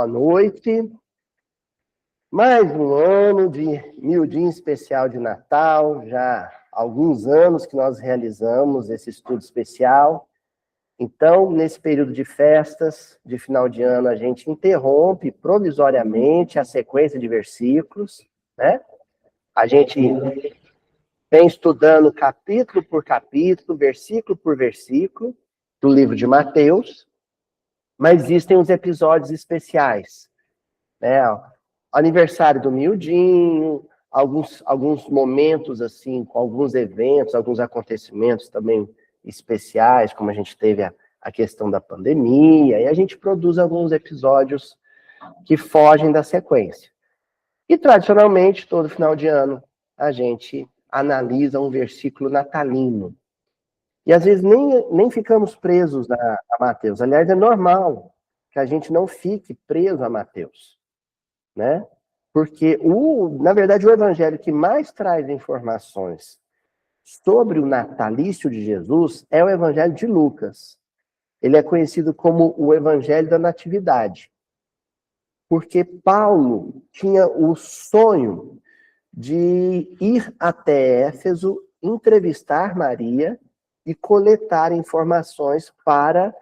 Boa noite. Mais um ano de miudinho especial de Natal. Já há alguns anos que nós realizamos esse estudo especial. Então, nesse período de festas, de final de ano, a gente interrompe provisoriamente a sequência de versículos, né? A gente vem estudando capítulo por capítulo, versículo por versículo, do livro de Mateus, mas existem os episódios especiais, né? Aniversário do miudinho, alguns momentos, assim, com alguns eventos, alguns acontecimentos também especiais, como a gente teve a questão da pandemia, e a gente produz alguns episódios que fogem da sequência. E, tradicionalmente, todo final de ano, a gente analisa um versículo natalino. E, às vezes, nem ficamos presos a Mateus. Aliás, é normal que a gente não fique preso a Mateus, né? Porque, na verdade, o evangelho que mais traz informações sobre o natalício de Jesus é o evangelho de Lucas. Ele é conhecido como o evangelho da natividade. Porque Paulo tinha o sonho de ir até Éfeso, entrevistar Maria e coletar informações para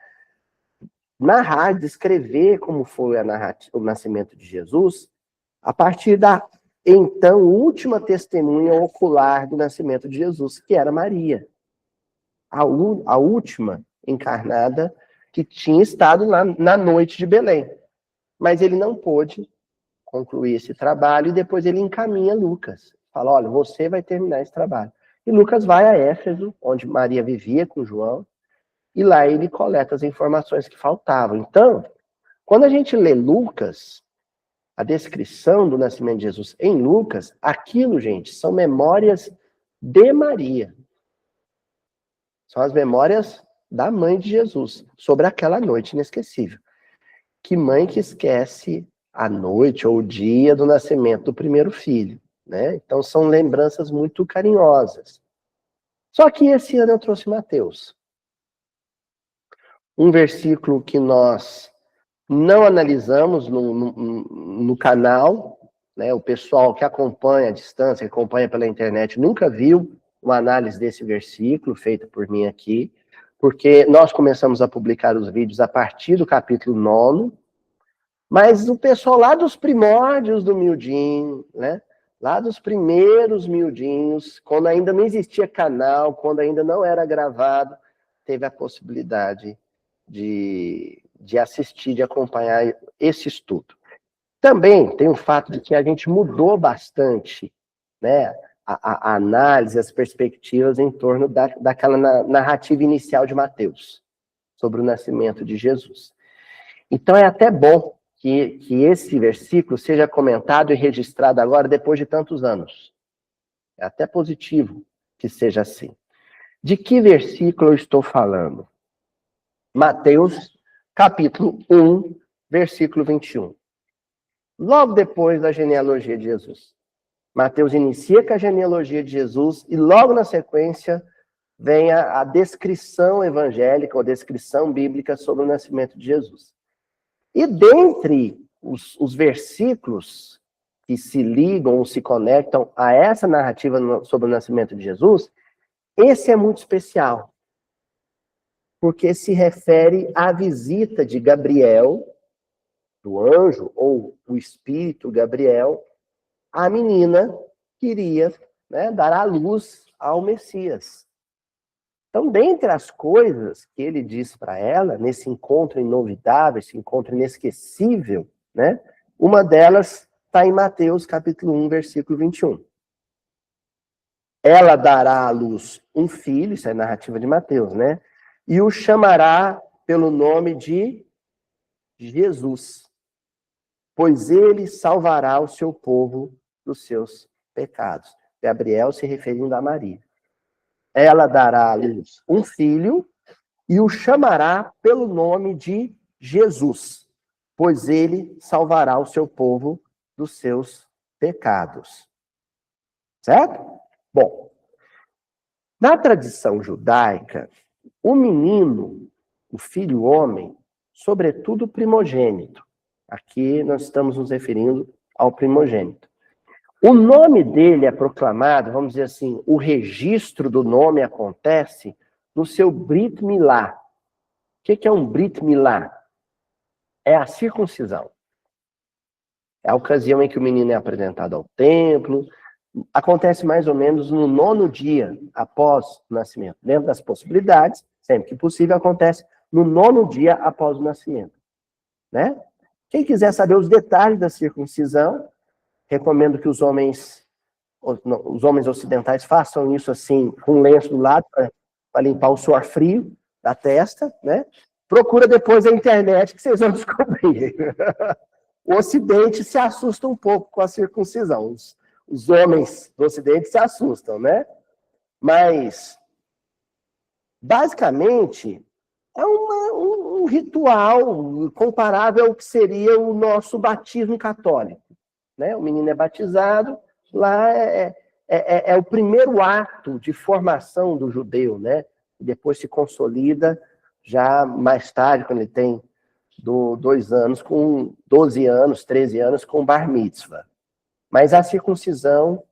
narrar, descrever como foi o nascimento de Jesus, a partir da, então, última testemunha ocular do nascimento de Jesus, que era Maria. A última encarnada que tinha estado na noite de Belém. Mas ele não pôde concluir esse trabalho e depois ele encaminha Lucas. Fala, olha, você vai terminar esse trabalho. E Lucas vai a Éfeso, onde Maria vivia com João, e lá ele coleta as informações que faltavam. Então, quando a gente lê Lucas, a descrição do nascimento de Jesus em Lucas, aquilo, gente, são memórias de Maria. São as memórias da mãe de Jesus, sobre aquela noite inesquecível. Que mãe que esquece a noite ou o dia do nascimento do primeiro filho, né? Então são lembranças muito carinhosas. Só que esse ano eu trouxe Mateus. Um versículo que nós não analisamos no canal, né? O pessoal que acompanha à distância, que acompanha pela internet, nunca viu uma análise desse versículo feita por mim aqui, porque nós começamos a publicar os vídeos a partir do capítulo 9, mas o pessoal lá dos primórdios do miudinho, né? Lá dos primeiros miudinhos, quando ainda não existia canal, quando ainda não era gravado, teve a possibilidade de assistir, de acompanhar esse estudo. Também tem o fato de que a gente mudou bastante, né, a análise, as perspectivas em torno daquela narrativa inicial de Mateus, sobre o nascimento de Jesus. Então é até bom que esse versículo seja comentado e registrado agora, depois de tantos anos. É até positivo que seja assim. De que versículo eu estou falando? Mateus, capítulo 1, versículo 21. Logo depois da genealogia de Jesus. Mateus inicia com a genealogia de Jesus e logo na sequência vem a descrição evangélica ou descrição bíblica sobre o nascimento de Jesus. E dentre os versículos que se ligam ou se conectam a essa narrativa sobre o nascimento de Jesus, esse é muito especial, porque se refere à visita de Gabriel, do anjo, ou o espírito Gabriel, à menina que iria, né, dar à luz ao Messias. Então, dentre as coisas que ele diz para ela, nesse encontro inovidável, esse encontro inesquecível, né, uma delas está em Mateus, capítulo 1, versículo 21. Ela dará à luz um filho, isso é a narrativa de Mateus, né? E o chamará pelo nome de Jesus, pois ele salvará o seu povo dos seus pecados. Gabriel se referindo a Maria. Ela dará à luz um filho e o chamará pelo nome de Jesus, pois ele salvará o seu povo dos seus pecados. Certo? Bom, na tradição judaica, o menino, o filho homem, sobretudo o primogênito, Aqui nós estamos nos referindo ao primogênito. O nome dele é proclamado, vamos dizer assim, o registro do nome acontece no seu Brit Milá. O que é um Brit Milá? É a circuncisão. É a ocasião em que o menino é apresentado ao templo. Acontece mais ou menos no 9º dia após o nascimento. Dentro das possibilidades, sempre que possível, acontece no 9º dia após o nascimento. Né? Quem quiser saber os detalhes da circuncisão, recomendo que os homens ocidentais façam isso assim, com um lenço do lado, para limpar o suor frio da testa, né? Procura depois na internet que vocês vão descobrir. O Ocidente se assusta um pouco com a circuncisão. Os homens do Ocidente se assustam, né? Mas, basicamente, é um ritual comparável ao que seria o nosso batismo católico. Né? O menino é batizado, lá é o primeiro ato de formação do judeu, né? E depois se consolida já mais tarde, quando ele tem 2 anos, com 12 anos, 13 anos, com bar mitzvah. Mas a circuncisão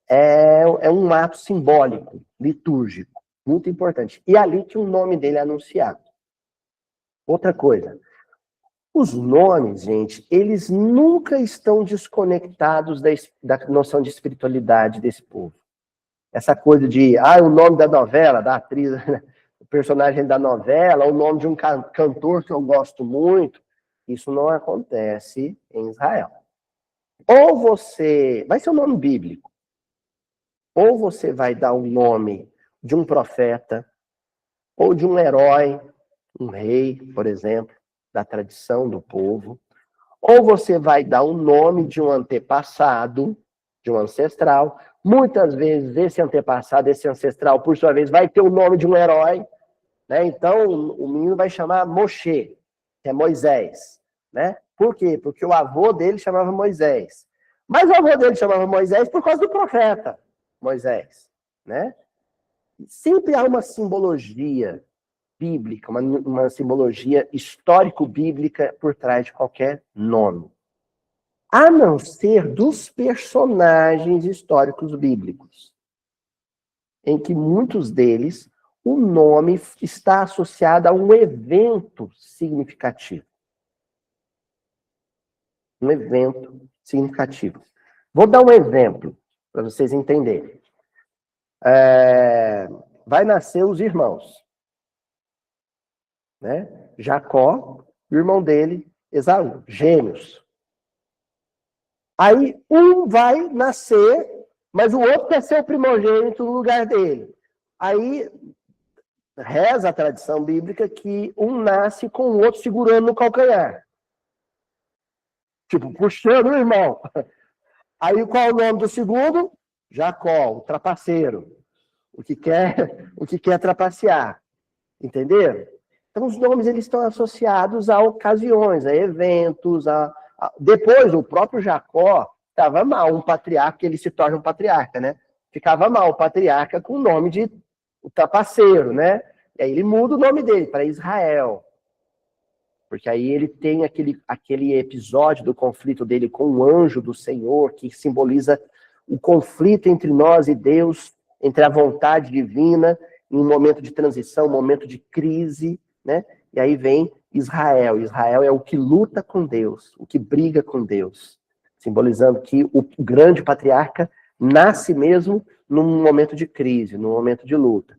é um ato simbólico, litúrgico, muito importante. E é ali que o nome dele é anunciado. Outra coisa, os nomes, gente, eles nunca estão desconectados da noção de espiritualidade desse povo. Essa coisa de, o nome da novela, da atriz, o personagem da novela, o nome de um cantor que eu gosto muito, isso não acontece em Israel. Ou você, vai ser um nome bíblico, ou você vai dar o nome de um profeta, ou de um herói, um rei, por exemplo, da tradição do povo, ou você vai dar o nome de um antepassado, de um ancestral. Muitas vezes esse antepassado, esse ancestral, por sua vez, vai ter o nome de um herói, né? Então o menino vai chamar Moshe, que é Moisés, né? Por quê? Porque o avô dele chamava Moisés. Mas o avô dele chamava Moisés por causa do profeta Moisés, né? Sempre há uma simbologia bíblica, uma simbologia histórico-bíblica por trás de qualquer nome. A não ser dos personagens históricos bíblicos, em que muitos deles, o nome está associado a um evento significativo. Um evento significativo. Vou dar um exemplo, para vocês entenderem. Vai nascer os irmãos. Né? Jacó e o irmão dele, Esaú, gêmeos. Aí um vai nascer, mas o outro quer ser o primogênito no lugar dele. Aí reza a tradição bíblica que um nasce com o outro segurando no calcanhar. Tipo, puxando o irmão. Aí qual é o nome do segundo? Jacó, o trapaceiro. O que quer trapacear. Entenderam? Então, os nomes eles estão associados a ocasiões, a eventos. Depois, o próprio Jacó estava mal, um patriarca, ele se torna um patriarca, né? Ficava mal o patriarca com o nome de o trapaceiro, né? E aí ele muda o nome dele para Israel. Porque aí ele tem aquele episódio do conflito dele com o anjo do Senhor, que simboliza o conflito entre nós e Deus, entre a vontade divina, em um momento de transição, um momento de crise, né? E aí vem Israel. Israel é o que luta com Deus, o que briga com Deus, simbolizando que o grande patriarca nasce mesmo num momento de crise, num momento de luta.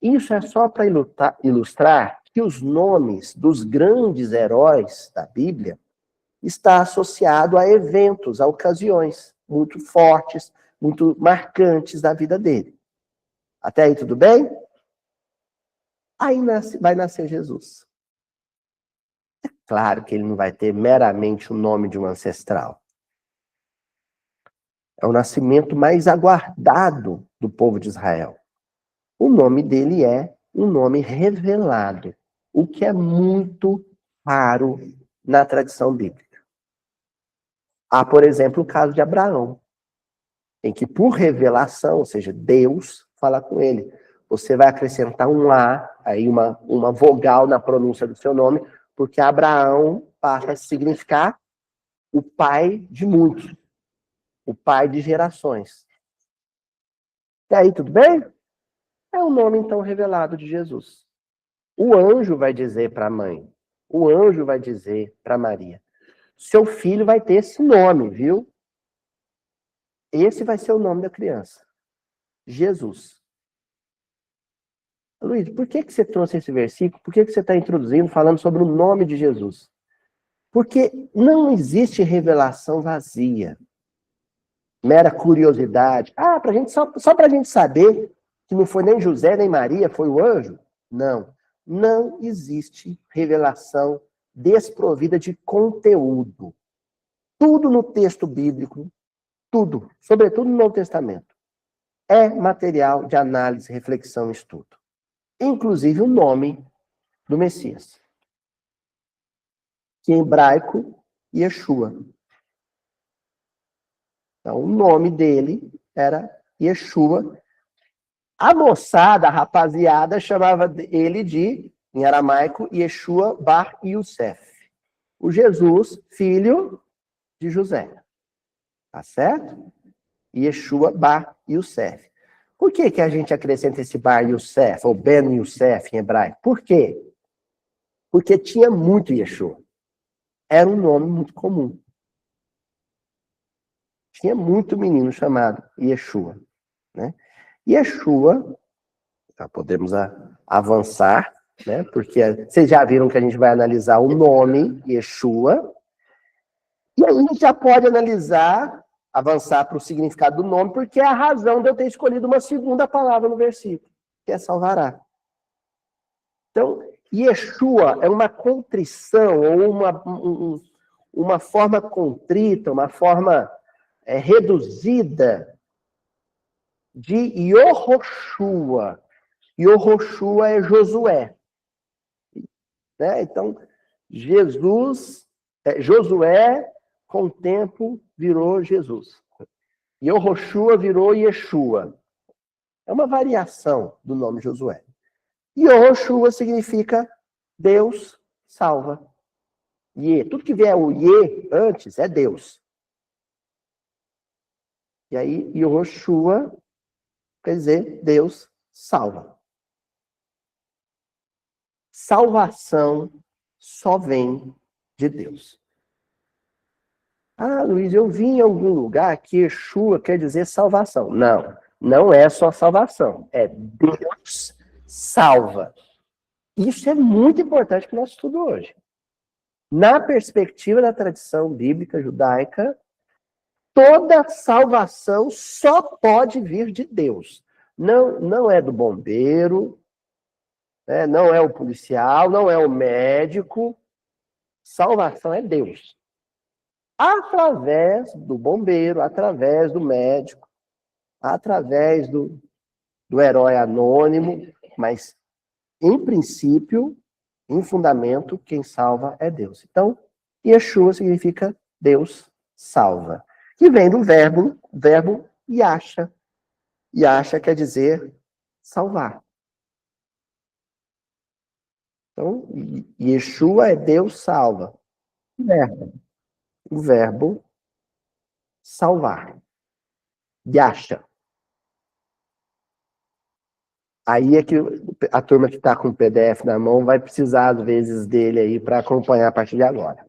Isso é só para ilustrar que os nomes dos grandes heróis da Bíblia está associado a eventos, a ocasiões muito fortes, muito marcantes da vida dele. Até aí tudo bem? Aí vai nascer Jesus. É claro que ele não vai ter meramente o nome de um ancestral. É o nascimento mais aguardado do povo de Israel. O nome dele é um nome revelado, o que é muito raro na tradição bíblica. Há, por exemplo, o caso de Abraão, em que por revelação, ou seja, Deus fala com ele, você vai acrescentar um A, aí uma vogal na pronúncia do seu nome, Porque Abraão passa a significar o pai de muitos, o pai de gerações. E aí, tudo bem? É o nome, então, revelado de Jesus. O anjo vai dizer para a mãe, o anjo vai dizer para Maria, seu filho vai ter esse nome, viu? Esse vai ser o nome da criança. Jesus. Luiz, por que você trouxe esse versículo? Por que você está introduzindo, falando sobre o nome de Jesus? Porque não existe revelação vazia. Mera curiosidade. Ah, só para a gente saber que não foi nem José nem Maria, foi o anjo? Não. Não existe revelação desprovida de conteúdo. Tudo no texto bíblico, tudo, sobretudo no Novo Testamento, é material de análise, reflexão e estudo. Inclusive o nome do Messias, que em hebraico, Yeshua. Então, o nome dele era Yeshua. A moçada, a rapaziada, chamava ele de, em aramaico, Yeshua Bar Yosef. O Jesus, filho de José. Tá certo? Yeshua Bar Yosef. Por que a gente acrescenta esse Bar Yosef, ou Ben Yosef em hebraico? Por quê? Porque tinha muito Yeshua. Era um nome muito comum. Tinha muito menino chamado Yeshua. Né? Yeshua, já podemos avançar, né? Porque vocês já viram que a gente vai analisar o nome Yeshua, e aí a gente já pode analisar, avançar para o significado do nome, porque é a razão de eu ter escolhido uma segunda palavra no versículo, que é salvará. Então, Yeshua é uma contrição, ou uma forma contrita, uma forma reduzida de Yehoshua. Yehoshua é Josué. Né? Então, Josué, com o tempo, virou Jesus. Yehoshua virou Yeshua. É uma variação do nome Josué. Yehoshua significa Deus salva. Tudo que vier o Ye antes é Deus. E aí, Yehoshua quer dizer Deus salva. Salvação só vem de Deus. Ah, Luiz, eu vi em algum lugar que Yeshua quer dizer salvação. Não, não é só salvação. É Deus salva. Isso é muito importante para o nosso estudo hoje. Na perspectiva da tradição bíblica judaica, toda salvação só pode vir de Deus. Não é do bombeiro, né? Não é o policial, não é o médico. Salvação é Deus. Através do bombeiro, através do médico, através do herói anônimo, mas, em princípio, em fundamento, quem salva é Deus. Então, Yeshua significa Deus salva. Que vem do verbo yasha. Yasha quer dizer salvar. Então, Yeshua é Deus salva. O verbo salvar. Yasha. Aí é que a turma que está com o PDF na mão vai precisar, às vezes, dele aí para acompanhar a partir de agora.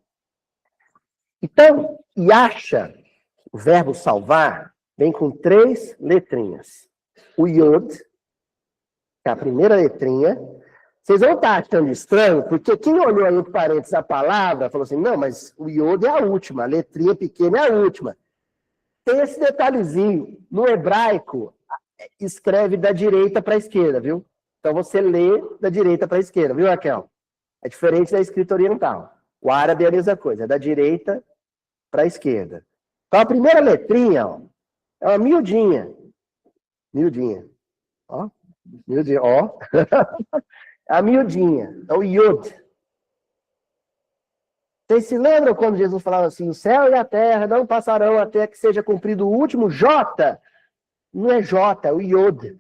Então, Yasha, o verbo salvar, vem com 3 letrinhas. O Yod, que é a primeira letrinha. Vocês vão estar achando estranho, porque quem olhou aí entre parênteses a palavra, falou assim, não, mas o Yod é a última, a letrinha pequena é a última. Tem esse detalhezinho. No hebraico, escreve da direita para a esquerda, viu? Então você lê da direita para a esquerda, viu, Raquel? É diferente da escrita oriental. O árabe é a mesma coisa, é da direita para a esquerda. Então a primeira letrinha, ó, é uma miudinha. Miudinha. Ó, miudinha, ó. A miudinha, é o Yod. Vocês se lembram quando Jesus falava assim, o céu e a terra não passarão até que seja cumprido o último J? Não é J, é o Yod.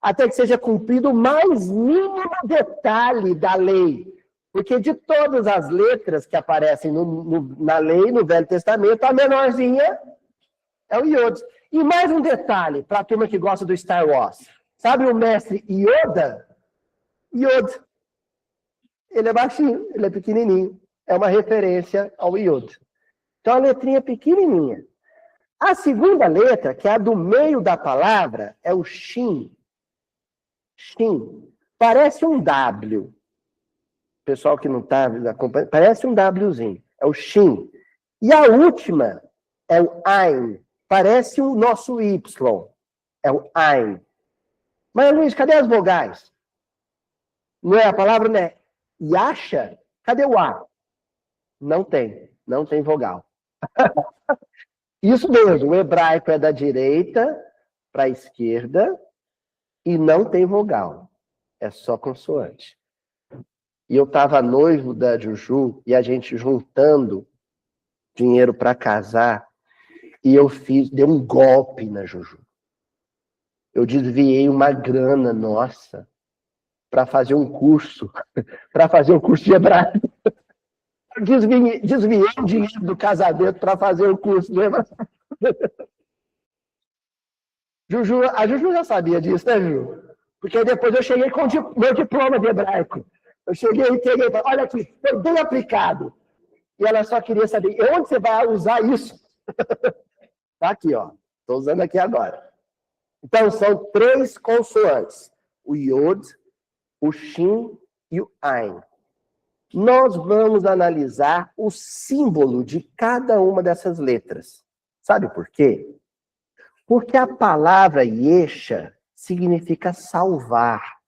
Até que seja cumprido o mais mínimo detalhe da lei. Porque de todas as letras que aparecem na lei, no Velho Testamento, a menorzinha é o Yod. E mais um detalhe, para a turma que gosta do Star Wars. Sabe o mestre Yoda? Yod. Ele é baixinho, ele é pequenininho. É uma referência ao Yod. Então, a letrinha é pequenininha. A segunda letra, que é a do meio da palavra, é o Shin. Shin. Parece um W. Pessoal que não está acompanhando, parece um Wzinho. É o Shin. E a última é o Ein. Parece o nosso Y. É o Ein. Mas, Luiz, cadê as vogais? Não é a palavra, né? Yasha? Cadê o A? Não tem. Não tem vogal. Isso mesmo. O hebraico é da direita para a esquerda e não tem vogal. É só consoante. E eu estava noivo da Juju e a gente juntando dinheiro para casar e eu dei um golpe na Juju. Eu desviei uma grana nossa para fazer um curso, de hebraico. Desviei o dinheiro do casamento para fazer o curso de hebraico. A Juju já sabia disso, né, Juju? Porque depois eu cheguei com meu diploma de hebraico. Eu cheguei e peguei, olha aqui, foi bem aplicado. E ela só queria saber, onde você vai usar isso? Tá aqui, ó. Estou usando aqui agora. Então, são 3 consoantes. O Yod, o Shin e o Ein. Nós vamos analisar o símbolo de cada uma dessas letras. Sabe por quê? Porque a palavra Yesha significa salvar,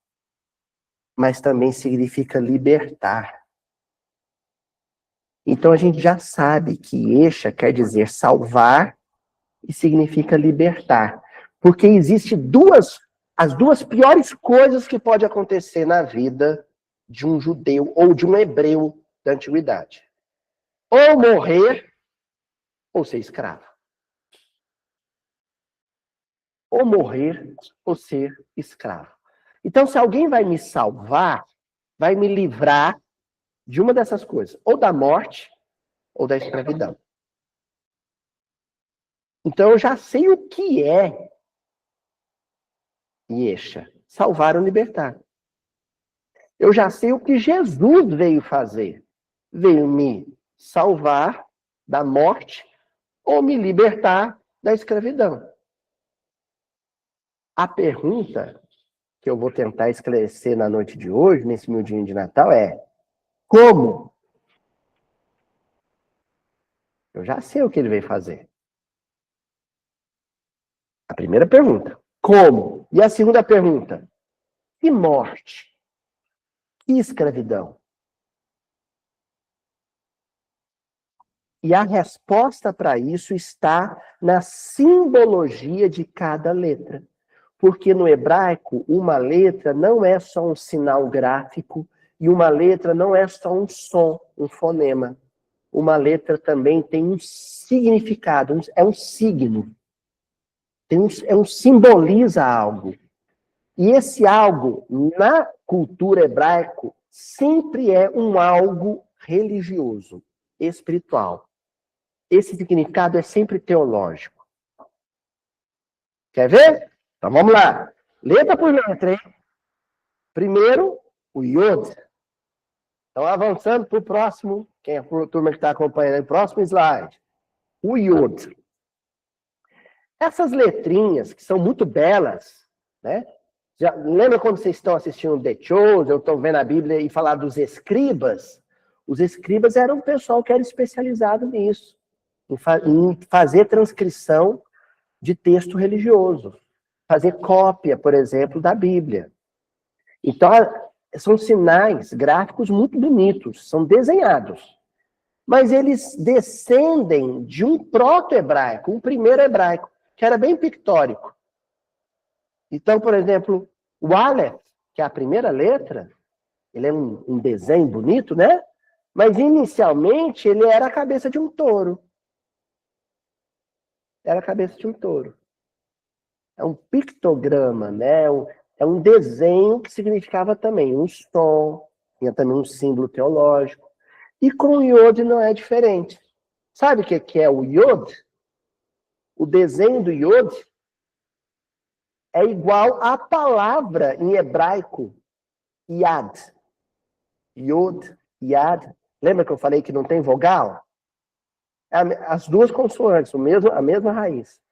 mas também significa libertar. Então a gente já sabe que Yesha quer dizer salvar e significa libertar. Porque existem as duas piores coisas que pode acontecer na vida de um judeu ou de um hebreu da antiguidade. Ou morrer, ou ser escravo. Ou morrer, ou ser escravo. Então, se alguém vai me salvar, vai me livrar de uma dessas coisas. Ou da morte, ou da escravidão. Então, eu já sei o que é Yesha. Salvar ou libertar. Eu já sei o que Jesus veio fazer. Veio me salvar da morte ou me libertar da escravidão. A pergunta que eu vou tentar esclarecer na noite de hoje, nesse meu dia de Natal, é: como? Eu já sei o que ele veio fazer. A primeira pergunta: como? E a segunda pergunta: que morte? Que escravidão? E a resposta para isso está na simbologia de cada letra. Porque no hebraico, uma letra não é só um sinal gráfico e uma letra não é só um som, um fonema. Uma letra também tem um significado, é um signo. Simboliza algo. E esse algo, na cultura hebraica, sempre é um algo religioso, espiritual. Esse significado é sempre teológico. Quer ver? Então vamos lá. Letra por letra, hein? Primeiro, o Yod. Então, avançando para o próximo, quem é a turma que está acompanhando aí, próximo slide. O Yod. Essas letrinhas, que são muito belas, né? Lembra quando vocês estão assistindo The Chosen, eu estou vendo a Bíblia e falar dos escribas? Os escribas eram um pessoal que era especializado nisso, em fazer transcrição de texto religioso, fazer cópia, por exemplo, da Bíblia. Então, são sinais gráficos muito bonitos, são desenhados. Mas eles descendem de um proto-hebraico, um primeiro hebraico, que era bem pictórico. Então, por exemplo, o Aleph, que é a primeira letra, ele é um desenho bonito, né? Mas, inicialmente, ele era a cabeça de um touro. Era a cabeça de um touro. É um pictograma, né? É um desenho que significava também um som, tinha também um símbolo teológico. E com o Yod não é diferente. Sabe o que é o Yod? O desenho do Yod é igual à palavra em hebraico, Yad. Yod, Yad. Lembra que eu falei que não tem vogal? As duas consoantes, a mesma raiz.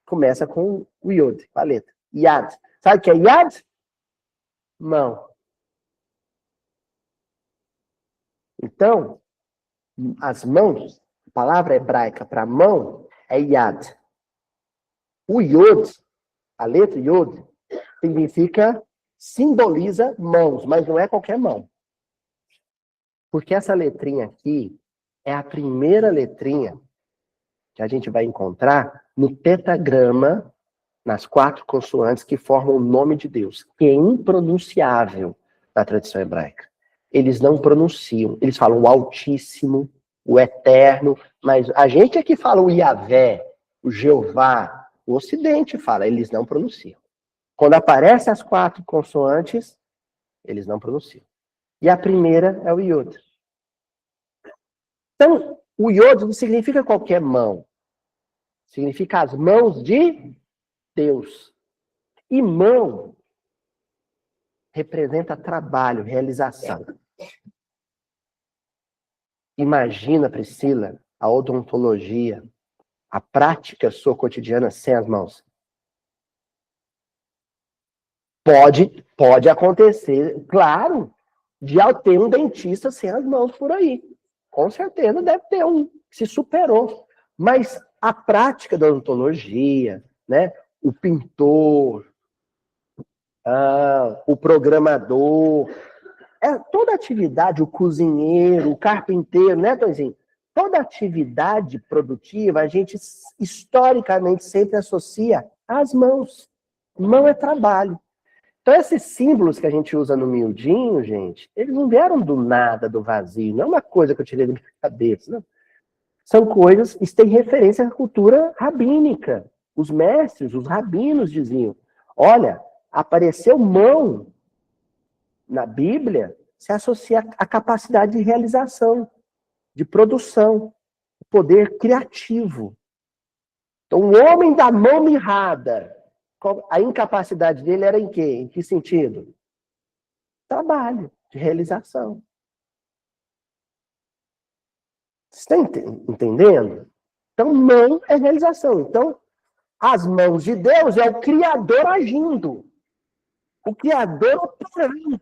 Começa com o Yod, a letra. Yad. Sabe o que é Yad? Mão. Então, as mãos, a palavra hebraica para mão é Yad. O Yod, a letra Yod, simboliza mãos, mas não é qualquer mão. Porque essa letrinha aqui é a primeira letrinha que a gente vai encontrar no tetragrama, nas 4 consoantes que formam o nome de Deus, que é impronunciável na tradição hebraica. Eles não pronunciam, eles falam o Altíssimo, o Eterno, mas a gente é que fala o Yahvé, o Jeová, o Ocidente fala, eles não pronunciam. Quando aparecem as 4 consoantes, eles não pronunciam. E a primeira é o Yod. Então, o Yod não significa qualquer mão. Significa as mãos de Deus. E mão representa trabalho, realização. Imagina, Priscila, a odontologia, a prática sua cotidiana sem as mãos. Pode acontecer, claro, de ter um dentista sem as mãos por aí. Com certeza deve ter um que se superou. Mas a prática da odontologia, né? O pintor, o programador, toda atividade, o cozinheiro, o carpinteiro, né, Tonzinho? Toda atividade produtiva, a gente historicamente sempre associa às mãos. Mão é trabalho. Então, esses símbolos que a gente usa no miudinho, gente, eles não vieram do nada, do vazio. Não é uma coisa que eu tirei da minha cabeça. Não. São coisas que têm referência à cultura rabínica. Os mestres, os rabinos diziam, olha, apareceu mão na Bíblia, se associa à capacidade de realização, de produção, poder criativo. Então, o homem da mão mirrada, a incapacidade dele era em quê? Em que sentido? Trabalho, de realização. Você está entendendo? Então, mão é realização. Então, as mãos de Deus é o Criador agindo. O Criador operando.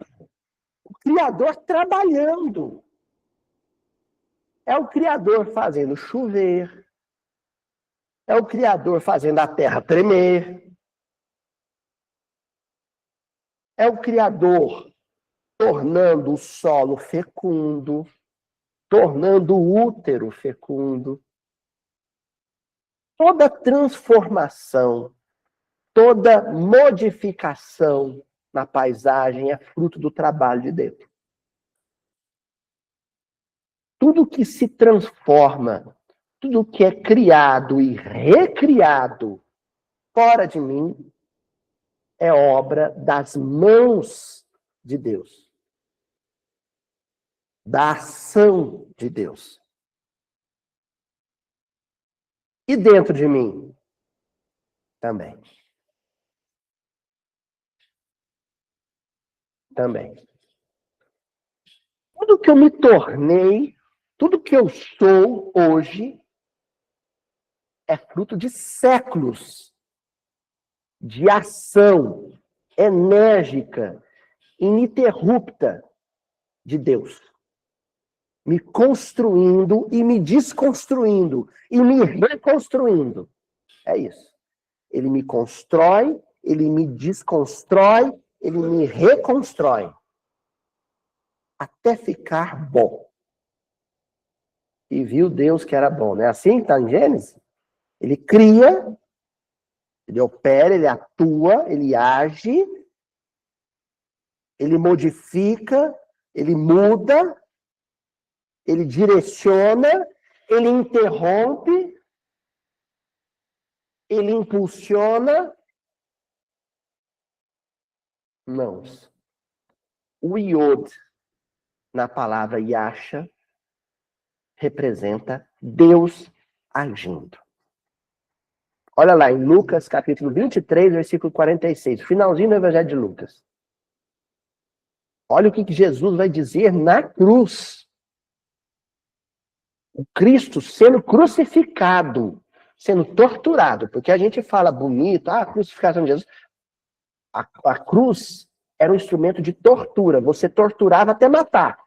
O Criador trabalhando. É o Criador fazendo chover. É o Criador fazendo a terra tremer. É o Criador tornando o solo fecundo, tornando o útero fecundo. Toda transformação, toda modificação na paisagem é fruto do trabalho de Deus. Tudo que se transforma, tudo que é criado e recriado fora de mim é obra das mãos de Deus. Da ação de Deus. E dentro de mim? Também. Também. Tudo que eu me tornei, tudo que eu sou hoje, é fruto de séculos de ação enérgica, ininterrupta de Deus. Me construindo e me desconstruindo e me reconstruindo. É isso. Ele me constrói, ele me desconstrói, ele me reconstrói. Até ficar bom. E viu Deus que era bom, né? Assim está em Gênesis. Ele cria, ele opera, ele atua, ele age, ele modifica, ele muda, ele direciona, ele interrompe, ele impulsiona. Mãos. O Iod na palavra Yasha, representa Deus agindo. Olha lá, em Lucas, capítulo 23, versículo 46, finalzinho do Evangelho de Lucas. Olha o que Jesus vai dizer na cruz. O Cristo sendo crucificado, sendo torturado, porque a gente fala bonito, a crucificação de Jesus. A cruz era um instrumento de tortura, você torturava até matar.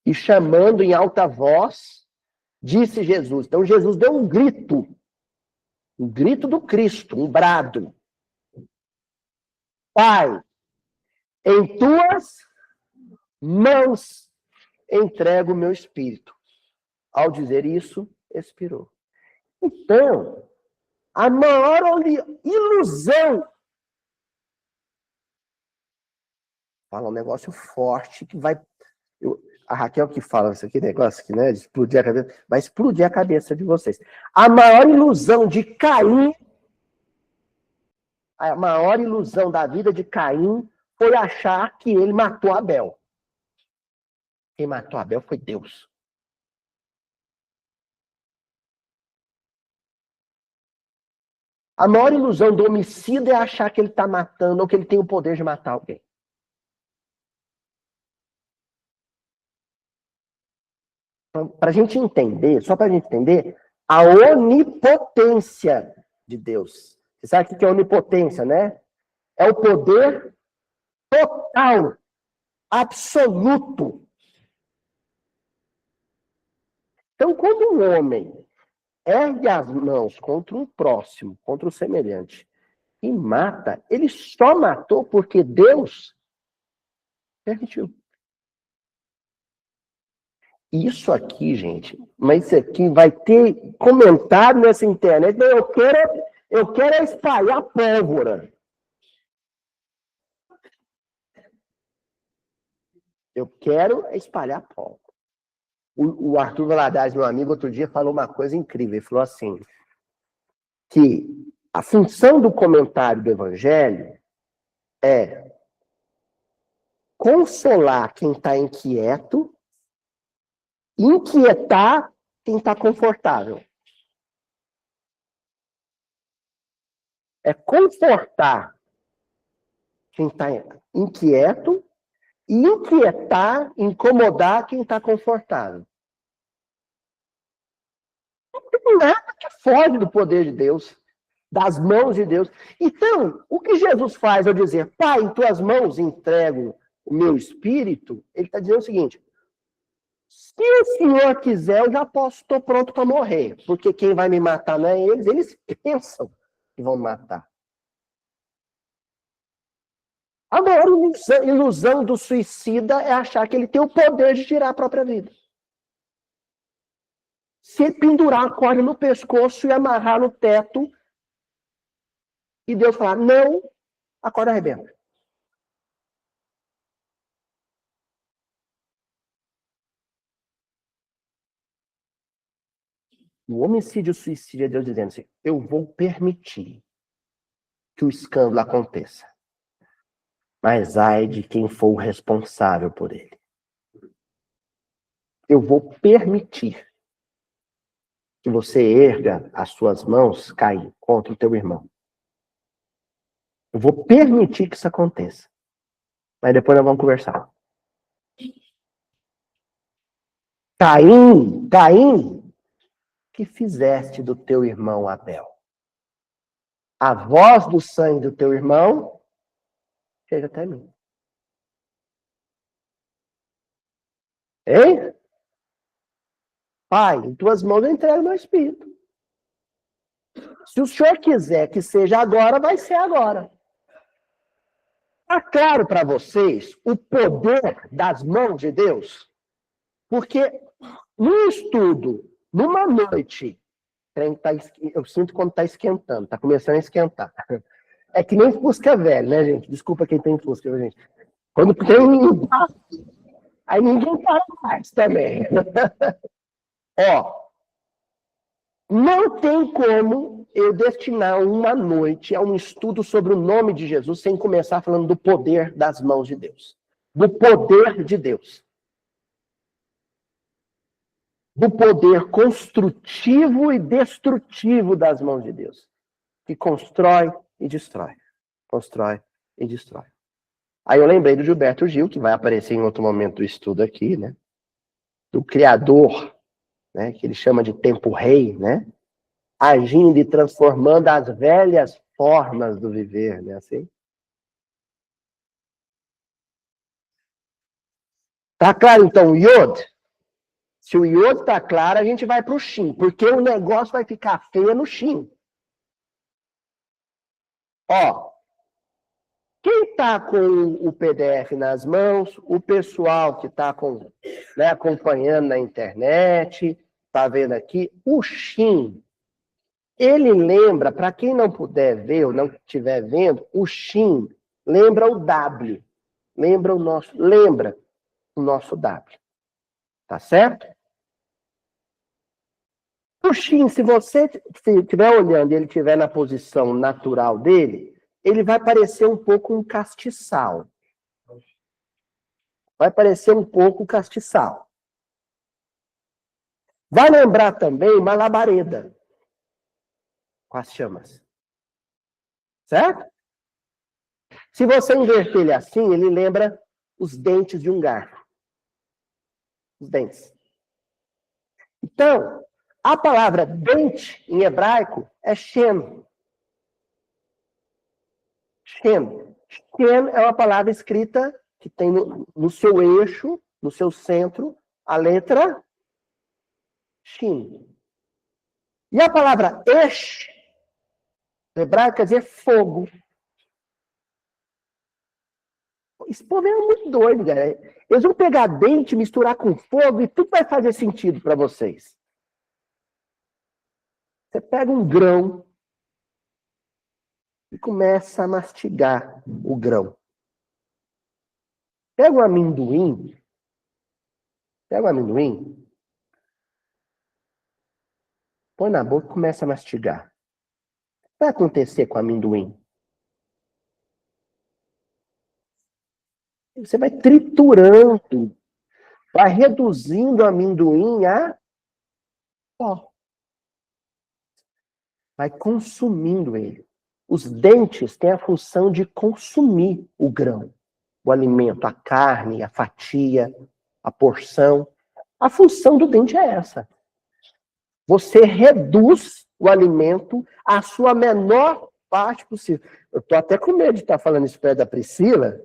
E chamando em alta voz, disse Jesus. Então Jesus deu um grito do Cristo, um brado. Pai, em tuas mãos entrego o meu espírito. Ao dizer isso, expirou. Então, a maior ilusão, fala um negócio forte que vai... a Raquel que fala isso aqui, negócio que, né, de explodir a cabeça, vai explodir a cabeça de vocês. A maior ilusão de Caim, a maior ilusão da vida de Caim foi achar que ele matou Abel. Quem matou Abel foi Deus. A maior ilusão do homicida é achar que ele está matando ou que ele tem o poder de matar alguém. Para a gente entender, só para a gente entender, a onipotência de Deus. Você sabe o que é onipotência, né? É o poder total, absoluto. Então, quando um homem ergue as mãos contra um próximo, contra o semelhante, e mata, ele só matou porque Deus permitiu. Isso aqui, gente, mas isso aqui vai ter comentário nessa internet. Eu quero espalhar pólvora. Eu quero espalhar pólvora. O Arthur Valadares, meu amigo, outro dia falou uma coisa incrível. Ele falou assim, que a função do comentário do Evangelho é consolar quem está inquieto, inquietar quem está confortável. É confortar quem está inquieto e inquietar, incomodar quem está confortável. Não tem nada que foge do poder de Deus, das mãos de Deus. Então, o que Jesus faz ao dizer, Pai, em tuas mãos entrego o meu espírito, ele está dizendo o seguinte, se o Senhor quiser, eu já estou pronto para morrer, porque quem vai me matar não é eles pensam que vão me matar. A maior ilusão do suicida é achar que ele tem o poder de tirar a própria vida. Se pendurar a corda no pescoço e amarrar no teto, e Deus falar, não, a corda arrebenta. O homicídio e o suicídio é Deus dizendo assim, eu vou permitir que o escândalo aconteça. Mas ai de quem for o responsável por ele. Eu vou permitir que você erga as suas mãos, cair contra o teu irmão. Eu vou permitir que isso aconteça. Mas depois nós vamos conversar. Caim, que fizeste do teu irmão Abel? A voz do sangue do teu irmão chega até mim. Hein? Pai, em tuas mãos eu entrego meu espírito. Se o Senhor quiser que seja agora, vai ser agora. Está claro para vocês o poder das mãos de Deus? Porque num estudo, numa noite, eu sinto quando está esquentando, está começando a esquentar. É que nem Fusca velho, né, gente? Desculpa quem tem Fusca, gente. Quando tem aí ninguém para mais também. Ó, Não tem como eu destinar uma noite a um estudo sobre o nome de Jesus sem começar falando do poder das mãos de Deus. Do poder de Deus. Do poder construtivo e destrutivo das mãos de Deus. Que constrói e destrói. Constrói e destrói. Aí eu lembrei do Gilberto Gil, que vai aparecer em outro momento do estudo aqui, né? Do Criador, né? Que ele chama de tempo rei, né? Agindo e transformando as velhas formas do viver, né? Assim. Tá claro, então, o Yod? Se o Yod tá claro, a gente vai pro Shin, porque o negócio vai ficar feio no Shin. Ó, quem está com o PDF nas mãos, o pessoal que está né, acompanhando na internet, está vendo aqui, o Shin, ele lembra, para quem não puder ver ou não estiver vendo, o Shin lembra o W, lembra o nosso W, tá certo? O Shin, se você estiver olhando e ele estiver na posição natural dele, ele vai parecer um pouco um castiçal. Vai parecer um pouco castiçal. Vai lembrar também uma labareda com as chamas. Certo? Se você inverter ele assim, ele lembra os dentes de um garfo. Os dentes. Então, a palavra dente em hebraico é shem. Shem. Shem é uma palavra escrita que tem no seu eixo, no seu centro, a letra Shin. E a palavra esh, em hebraico, quer dizer fogo. Esse povo é muito doido, cara. Eles vão pegar dente, misturar com fogo e tudo vai fazer sentido para vocês. Você pega um grão e começa a mastigar o grão. Pega um amendoim, põe na boca e começa a mastigar. O que vai acontecer com o amendoim? Você vai triturando, vai reduzindo o amendoim a pó. Vai consumindo ele. Os dentes têm a função de consumir o grão, o alimento, a carne, a fatia, a porção. A função do dente é essa. Você reduz o alimento à sua menor parte possível. Eu estou até com medo de estar falando isso perto da Priscila,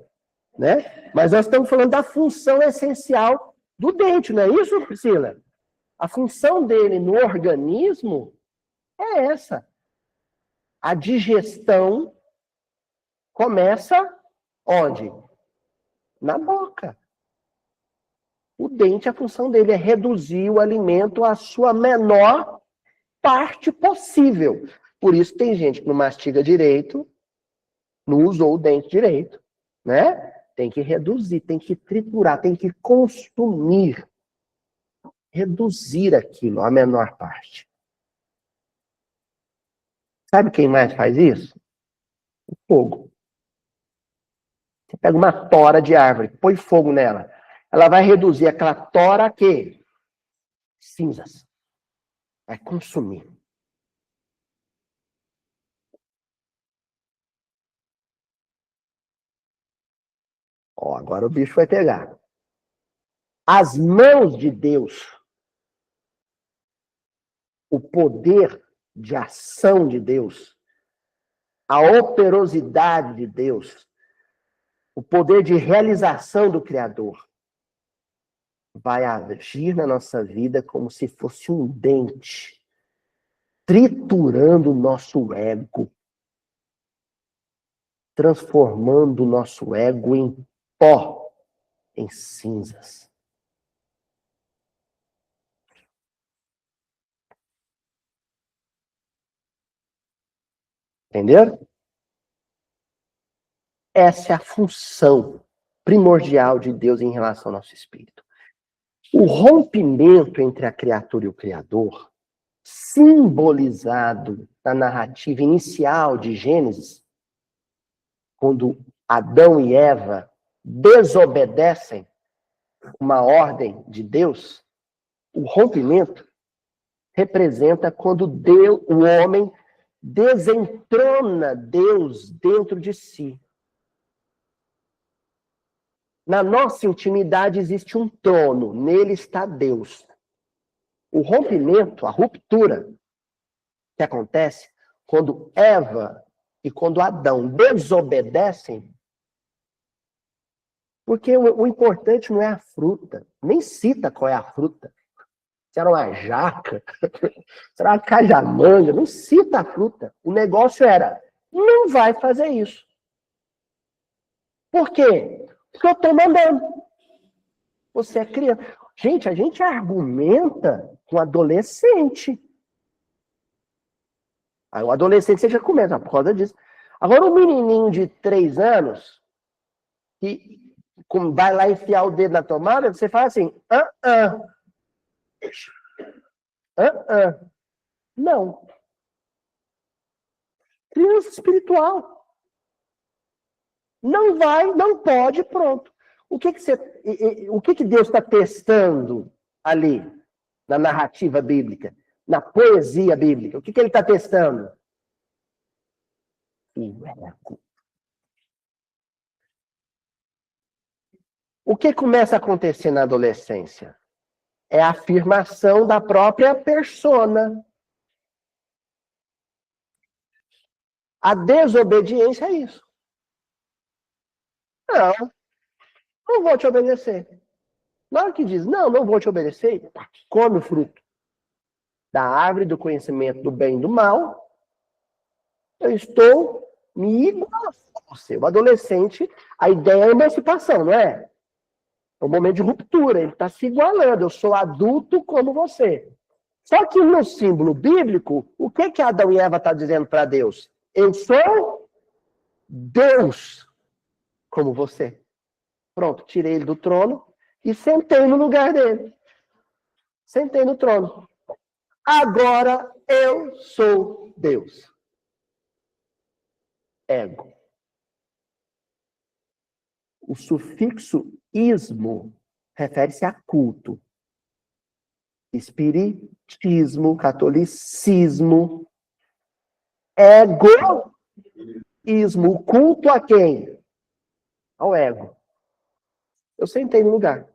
né? Mas nós estamos falando da função essencial do dente, não é isso, Priscila? A função dele no organismo é essa. A digestão começa onde? Na boca. O dente, a função dele é reduzir o alimento à sua menor parte possível. Por isso tem gente que não mastiga direito, não usou o dente direito, né? Tem que reduzir, tem que triturar, tem que consumir. Reduzir aquilo à menor parte. Sabe quem mais faz isso? O fogo. Você pega uma tora de árvore, põe fogo nela. Ela vai reduzir aquela tora a quê? Cinzas. Vai consumir. Ó, agora o bicho vai pegar. As mãos de Deus, o poder de ação de Deus, a operosidade de Deus, o poder de realização do Criador, vai agir na nossa vida como se fosse um dente, triturando o nosso ego, transformando o nosso ego em pó, em cinzas. Entenderam? Essa é a função primordial de Deus em relação ao nosso espírito. O rompimento entre a criatura e o Criador simbolizado na narrativa inicial de Gênesis, quando Adão e Eva desobedecem uma ordem de Deus, o rompimento representa quando Deus, o homem desentrona Deus dentro de si. Na nossa intimidade existe um trono, nele está Deus. O rompimento, a ruptura que acontece quando Eva e quando Adão desobedecem, porque o importante não é a fruta, nem cita qual é a fruta. Se era uma jaca, se era uma cajamanga, não cita a fruta. O negócio era, não vai fazer isso. Por quê? Porque eu estou mandando. Você é criança. Gente, a gente argumenta com adolescente. Aí o adolescente você já começa por causa disso. Agora o menininho de 3 anos, que vai lá enfiar o dedo na tomada, você fala assim, não. Criança espiritual. Não vai, não pode, pronto. O que Deus está testando ali, na narrativa bíblica, na poesia bíblica? O que ele está testando? O que começa a acontecer na adolescência? É a afirmação da própria persona. A desobediência é isso. Não vou te obedecer. Na hora que diz, não vou te obedecer, come o fruto da árvore do conhecimento do bem e do mal, eu estou me igualando a você. O adolescente, a ideia é a emancipação, não é? É um momento de ruptura, ele está se igualando, eu sou adulto como você. Só que no símbolo bíblico, o que Adão e Eva estão dizendo para Deus? Eu sou Deus como você. Pronto, tirei ele do trono e sentei no lugar dele. Sentei no trono. Agora eu sou Deus. Ego. O sufixo ismo refere-se a culto. Espiritismo, catolicismo, egoísmo. O culto a quem? Ao ego. Eu sentei no lugar.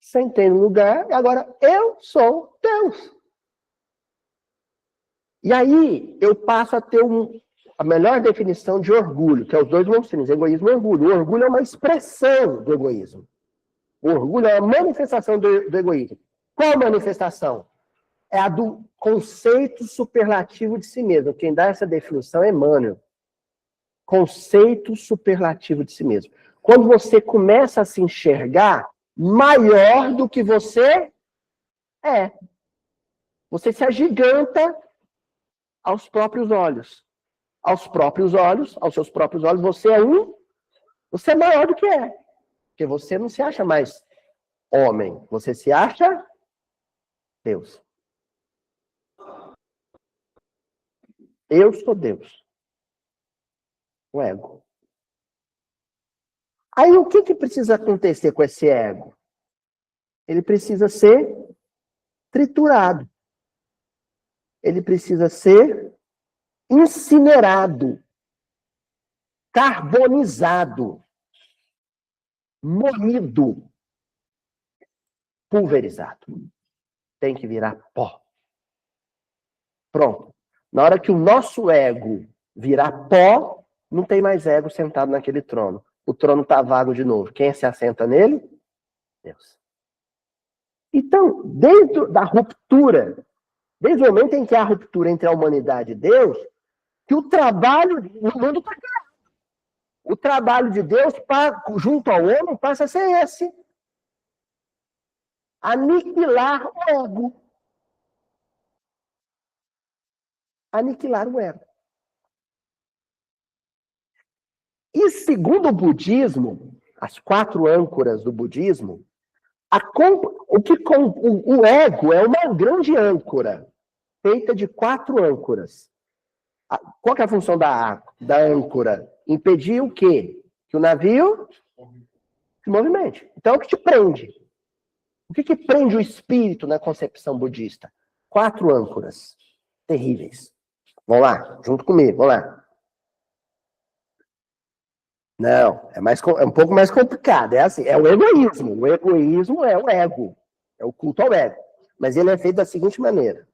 Sentei no lugar e agora eu sou Deus. E aí eu passo a ter a melhor definição de orgulho, que é os dois monstrinhos, egoísmo e orgulho. O orgulho é uma expressão do egoísmo. O orgulho é a manifestação do egoísmo. Qual a manifestação? É a do conceito superlativo de si mesmo. Quem dá essa definição é Emmanuel. Conceito superlativo de si mesmo. Quando você começa a se enxergar maior do que você é. Você se agiganta aos próprios olhos. Aos próprios olhos, aos seus próprios olhos, você é maior do que é. Porque você não se acha mais homem, você se acha Deus. Eu sou Deus. O ego. Aí o que precisa acontecer com esse ego? Ele precisa ser triturado. Ele precisa ser incinerado, carbonizado, moído, pulverizado. Tem que virar pó. Pronto. Na hora que o nosso ego virar pó, não tem mais ego sentado naquele trono. O trono está vago de novo. Quem se assenta nele? Deus. Então, dentro da ruptura, desde o momento em que há a ruptura entre a humanidade e Deus, que o trabalho no mundo está claro. O trabalho de Deus junto ao homem passa a ser esse. Aniquilar o ego. Aniquilar o ego. E segundo o budismo, as 4 âncoras do budismo, O ego é uma grande âncora, feita de 4 âncoras. Qual que é a função da âncora? Impedir o quê? Que o navio se movimente. Então, é o que te prende? O que prende o espírito na concepção budista? 4 âncoras terríveis. Vamos lá, junto comigo, vamos lá. Não, é um pouco mais complicado. É assim, é o egoísmo. O egoísmo é o ego. É o culto ao ego. Mas ele é feito da seguinte maneira.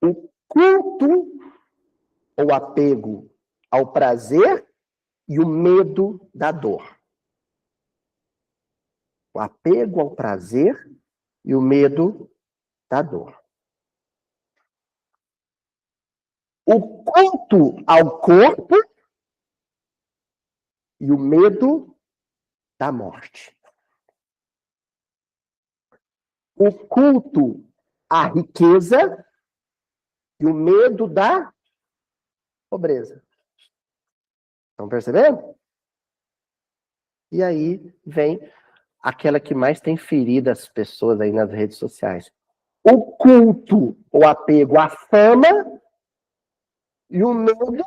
O culto ou apego ao prazer e o medo da dor. O apego ao prazer e o medo da dor. O culto ao corpo e o medo da morte. O culto à riqueza e o medo da pobreza. Estão percebendo? E aí vem aquela que mais tem ferido as pessoas aí nas redes sociais. O culto, o apego à fama e o medo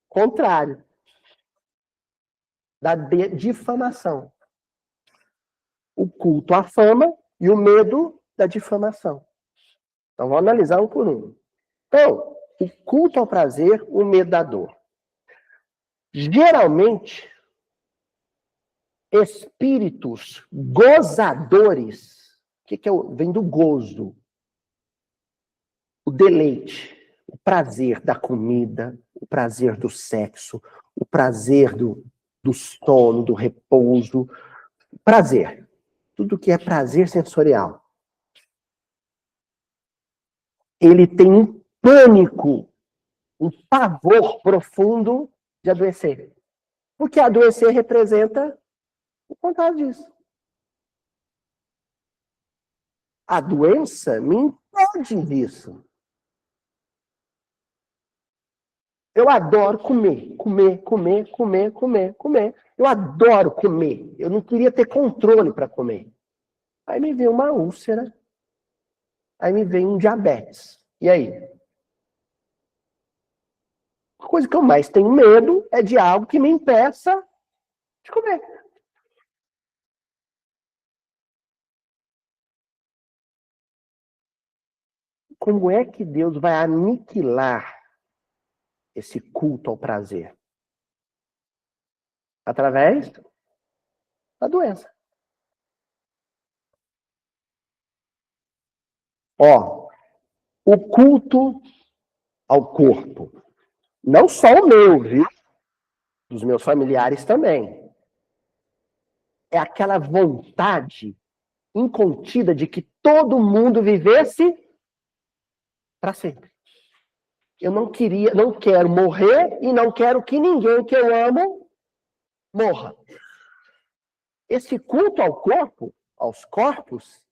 contrário, da difamação. O culto à fama e o medo da difamação. Então, vamos analisar um por um. Então, o culto ao prazer, o medo da dor. Geralmente, espíritos gozadores, o que vem do gozo? O deleite, o prazer da comida, o prazer do sexo, o prazer do sono, do repouso. Prazer. Tudo que é prazer sensorial. Ele tem um pânico, um pavor profundo de adoecer. Porque adoecer representa o contrário disso. A doença me impede disso. Eu adoro comer. Eu adoro comer. Eu não queria ter controle para comer. Aí me vem uma úlcera. Aí me vem um diabetes. E aí? A coisa que eu mais tenho medo é de algo que me impeça de comer. Como é que Deus vai aniquilar esse culto ao prazer? Através da doença. Ó, o culto ao corpo. Não só o meu, viu? Dos meus familiares também. É aquela vontade incontida de que todo mundo vivesse para sempre. Eu não quero morrer e não quero que ninguém que eu amo morra. Esse culto ao corpo, aos corpos,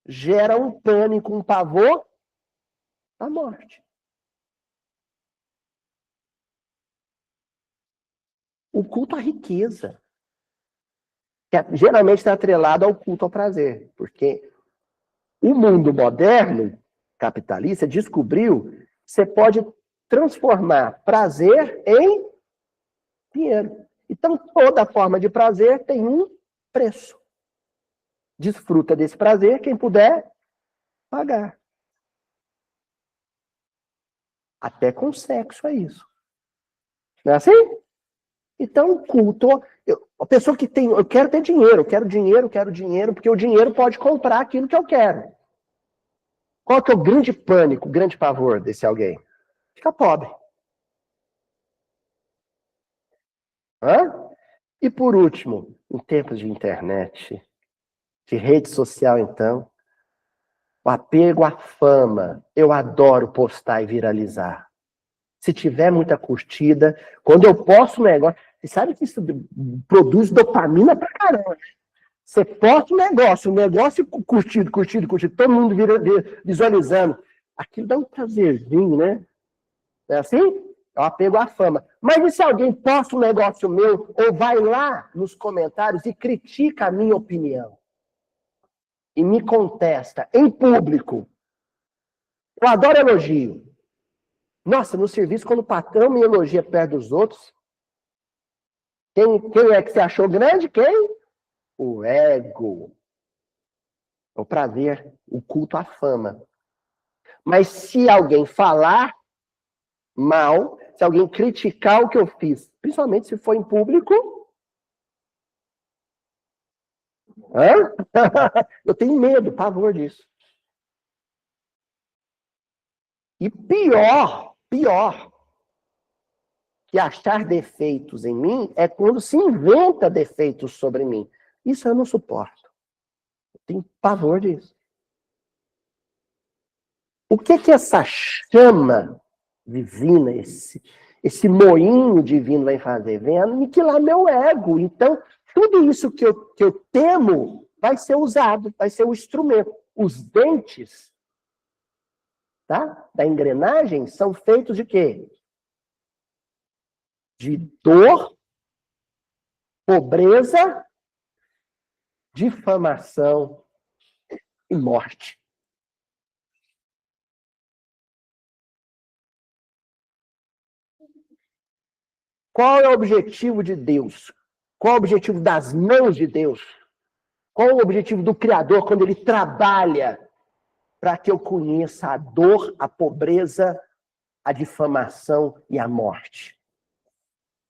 gera um pânico, um pavor da morte. O culto à riqueza, que geralmente está atrelado ao culto ao prazer, porque o mundo moderno, capitalista, descobriu que você pode transformar prazer em dinheiro. Então, toda forma de prazer tem um preço. Desfruta desse prazer quem puder pagar. Até com sexo é isso. Não é assim? Então, culto. A pessoa que tem. Eu quero ter dinheiro, eu quero dinheiro, porque o dinheiro pode comprar aquilo que eu quero. Qual que é o grande pânico, o grande pavor desse alguém? Ficar pobre. Hã? E por último, em tempos de internet, de rede social, então, o apego à fama. Eu adoro postar e viralizar. Se tiver muita curtida, quando eu posto um negócio, você sabe que isso produz dopamina pra caramba. Você posta um negócio curtido, todo mundo visualizando. Aquilo dá um prazerzinho, né? É assim? É o apego à fama. Mas e se alguém posta um negócio meu ou vai lá nos comentários e critica a minha opinião? E me contesta em público? Eu adoro elogio. Nossa, no serviço, quando o patrão me elogia perto dos outros, quem é que você achou grande? Quem? O ego. O prazer, o culto à fama. Mas se alguém falar mal, se alguém criticar o que eu fiz, principalmente se for em público, eu tenho medo, pavor disso. E pior que achar defeitos em mim é quando se inventa defeitos sobre mim. Isso eu não suporto. Eu tenho pavor disso. O que essa chama divina, esse moinho divino vai fazer? Vem aniquilar meu ego. Então, tudo isso que eu temo vai ser usado, vai ser o instrumento. Os dentes, tá, da engrenagem são feitos de quê? De dor, pobreza, difamação e morte. Qual é o objetivo de Deus? Qual é o objetivo das mãos de Deus? Qual é o objetivo do Criador quando ele trabalha para que eu conheça a dor, a pobreza, a difamação e a morte?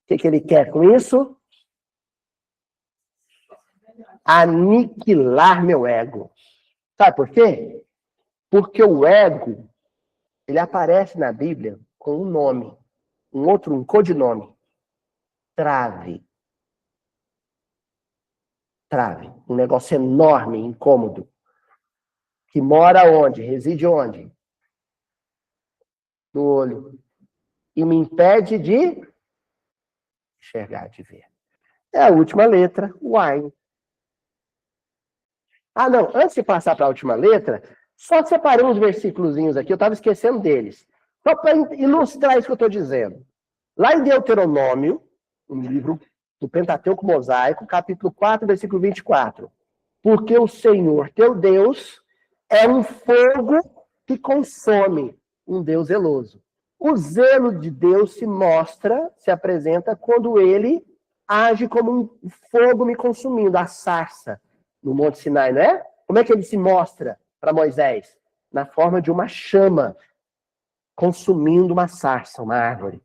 O que ele quer com isso? Aniquilar meu ego. Sabe por quê? Porque o ego, ele aparece na Bíblia com um nome, um codinome. Trave. Trave. Um negócio enorme, incômodo. Que mora onde? Reside onde? No olho. E me impede de enxergar, de ver. É a última letra, o I. Ah, não. Antes de passar para a última letra, só separei uns versículozinhos aqui, eu estava esquecendo deles. Só para ilustrar isso que eu estou dizendo. Lá em Deuteronômio, um livro do Pentateuco Mosaico, capítulo 4, versículo 24. Porque o Senhor, teu Deus, é um fogo que consome, um Deus zeloso. O zelo de Deus se apresenta quando ele age como um fogo me consumindo, a sarça, no Monte Sinai, não é? Como é que ele se mostra para Moisés? Na forma de uma chama consumindo uma sarça, uma árvore.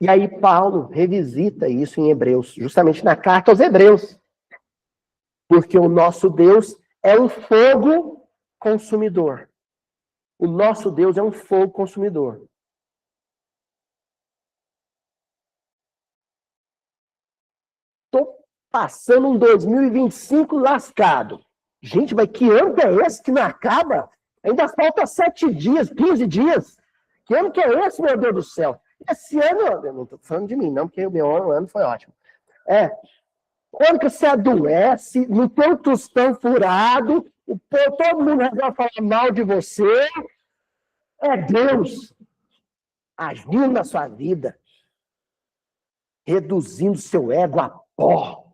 E aí Paulo revisita isso em Hebreus, justamente na carta aos Hebreus. Porque o nosso Deus é um fogo consumidor. O nosso Deus é um fogo consumidor. Estou passando um 2025 lascado. Gente, mas que ano que é esse que não acaba? Ainda falta 7 dias, 15 dias. Que ano que é esse, meu Deus do céu? Esse ano, eu não estou falando de mim, não, porque o meu ano foi ótimo. Quando que você adoece, no teu tostão furado, todo mundo vai falar mal de você, é Deus agindo na sua vida, reduzindo seu ego a pó,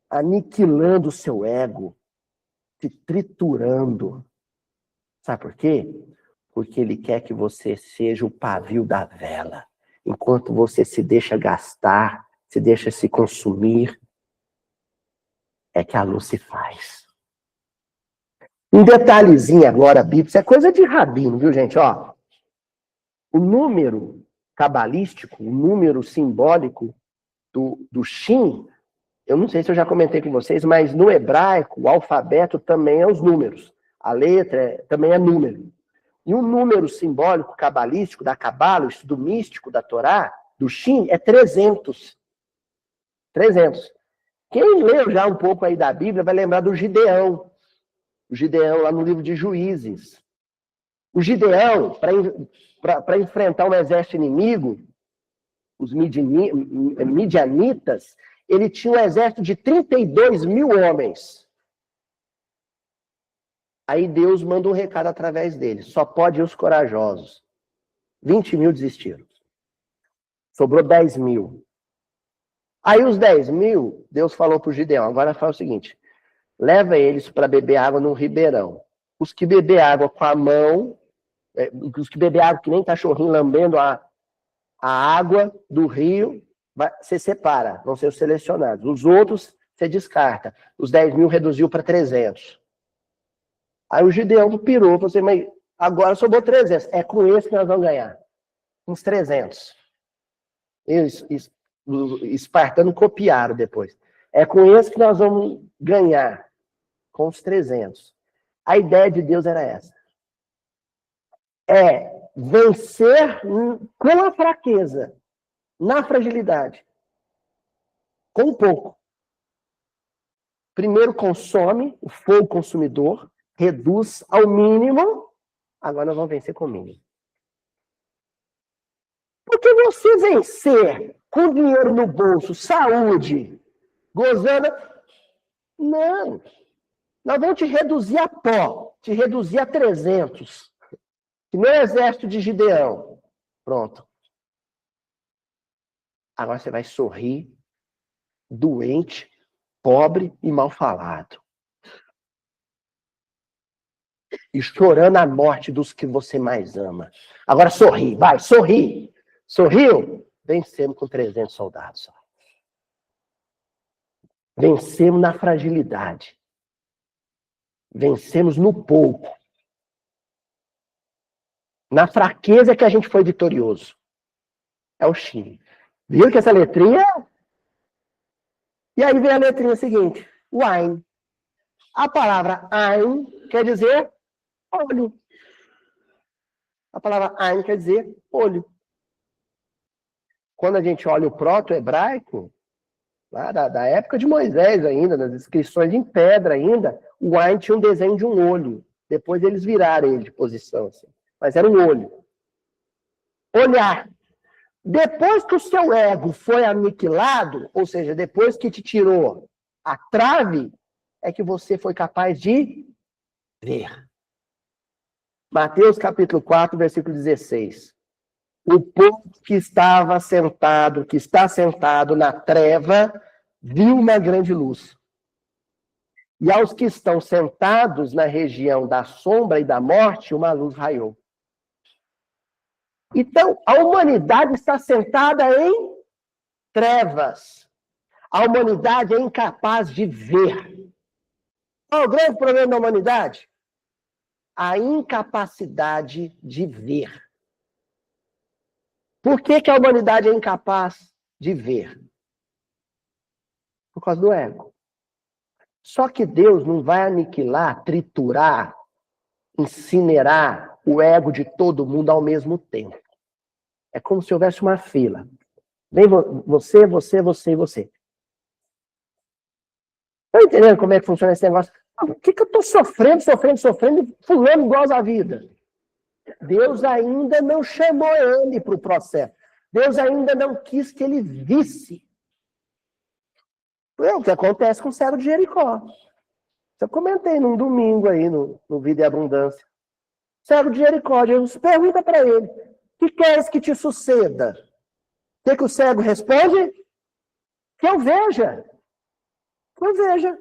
aniquilando o seu ego, te triturando. Sabe por quê? Porque ele quer que você seja o pavio da vela. Enquanto você se deixa gastar, se deixa se consumir, é que a luz se faz. Um detalhezinho agora, bíblico, isso é coisa de rabino, viu, gente? Ó, o número cabalístico, o número simbólico do Shin, eu não sei se eu já comentei com vocês, mas no hebraico, o alfabeto também é os números. A letra também é número. E o número simbólico cabalístico da Cabala, o estudo místico da Torá, do Shin, é 300. 300. Quem leu já um pouco aí da Bíblia vai lembrar do Gideão. O Gideão, lá no livro de Juízes. O Gideão, para enfrentar um exército inimigo, os midianitas, ele tinha um exército de 32 mil homens. Aí Deus manda um recado através deles. Só pode ir os corajosos. 20 mil desistiram. Sobrou 10 mil. Aí os 10 mil, Deus falou para o Gideão, agora faz o seguinte, leva eles para beber água num ribeirão. Os que beber água com a mão, os que beber água que nem cachorrinho lambendo a água do rio, você separa, vão ser os selecionados. Os outros, você descarta. Os 10 mil reduziu para 300. Aí o Gideão pirou, falou assim, mas agora sobrou 300. É com esse que nós vamos ganhar. Uns 300. Os espartanos copiaram depois. É com esse que nós vamos ganhar. Com os 300. A ideia de Deus era essa. É vencer com a fraqueza, na fragilidade. Com pouco. Primeiro consome, o fogo consumidor, reduz ao mínimo, agora nós vamos vencer com o mínimo. Porque você vencer com dinheiro no bolso, saúde, gozando, não. Nós vamos te reduzir a pó, te reduzir a 300. Que nem o exército de Gideão. Pronto. Agora você vai sorrir, doente, pobre e mal falado. E chorando a morte dos que você mais ama. Agora sorri, vai, sorri. Sorriu? Vencemos com 300 soldados. Vencemos na fragilidade. Vencemos no pouco. Na fraqueza que a gente foi vitorioso. É o Chile. Viu que essa letrinha? E aí vem a letrinha seguinte. Wine. A palavra ein quer dizer olho. A palavra ein quer dizer olho. Quando a gente olha o proto-hebraico, lá da época de Moisés ainda, nas inscrições em pedra ainda, o ein tinha um desenho de um olho. Depois eles viraram ele de posição. Assim. Mas era um olho. Olhar. Depois que o seu ego foi aniquilado, ou seja, depois que te tirou a trave, é que você foi capaz de ver. Mateus capítulo 4, versículo 16. O povo que estava sentado, que está sentado na treva, viu uma grande luz. E aos que estão sentados na região da sombra e da morte, uma luz raiou. Então, a humanidade está sentada em trevas. A humanidade é incapaz de ver. Qual é o grande problema da humanidade? A incapacidade de ver. Por que a humanidade é incapaz de ver? Por causa do ego. Só que Deus não vai aniquilar, triturar, incinerar o ego de todo mundo ao mesmo tempo. É como se houvesse uma fila. Vem você, você, você e você. Estão entendendo como é que funciona esse negócio? Por que eu estou sofrendo e fulano goza a vida? Deus ainda não chamou ele para o processo. Deus ainda não quis que ele visse. É o que acontece com o cego de Jericó. Eu comentei num domingo aí, no Vida e Abundância. Cego de Jericó, Jesus pergunta para ele, que queres que te suceda? O que o cego responde? Que eu veja. Que eu veja.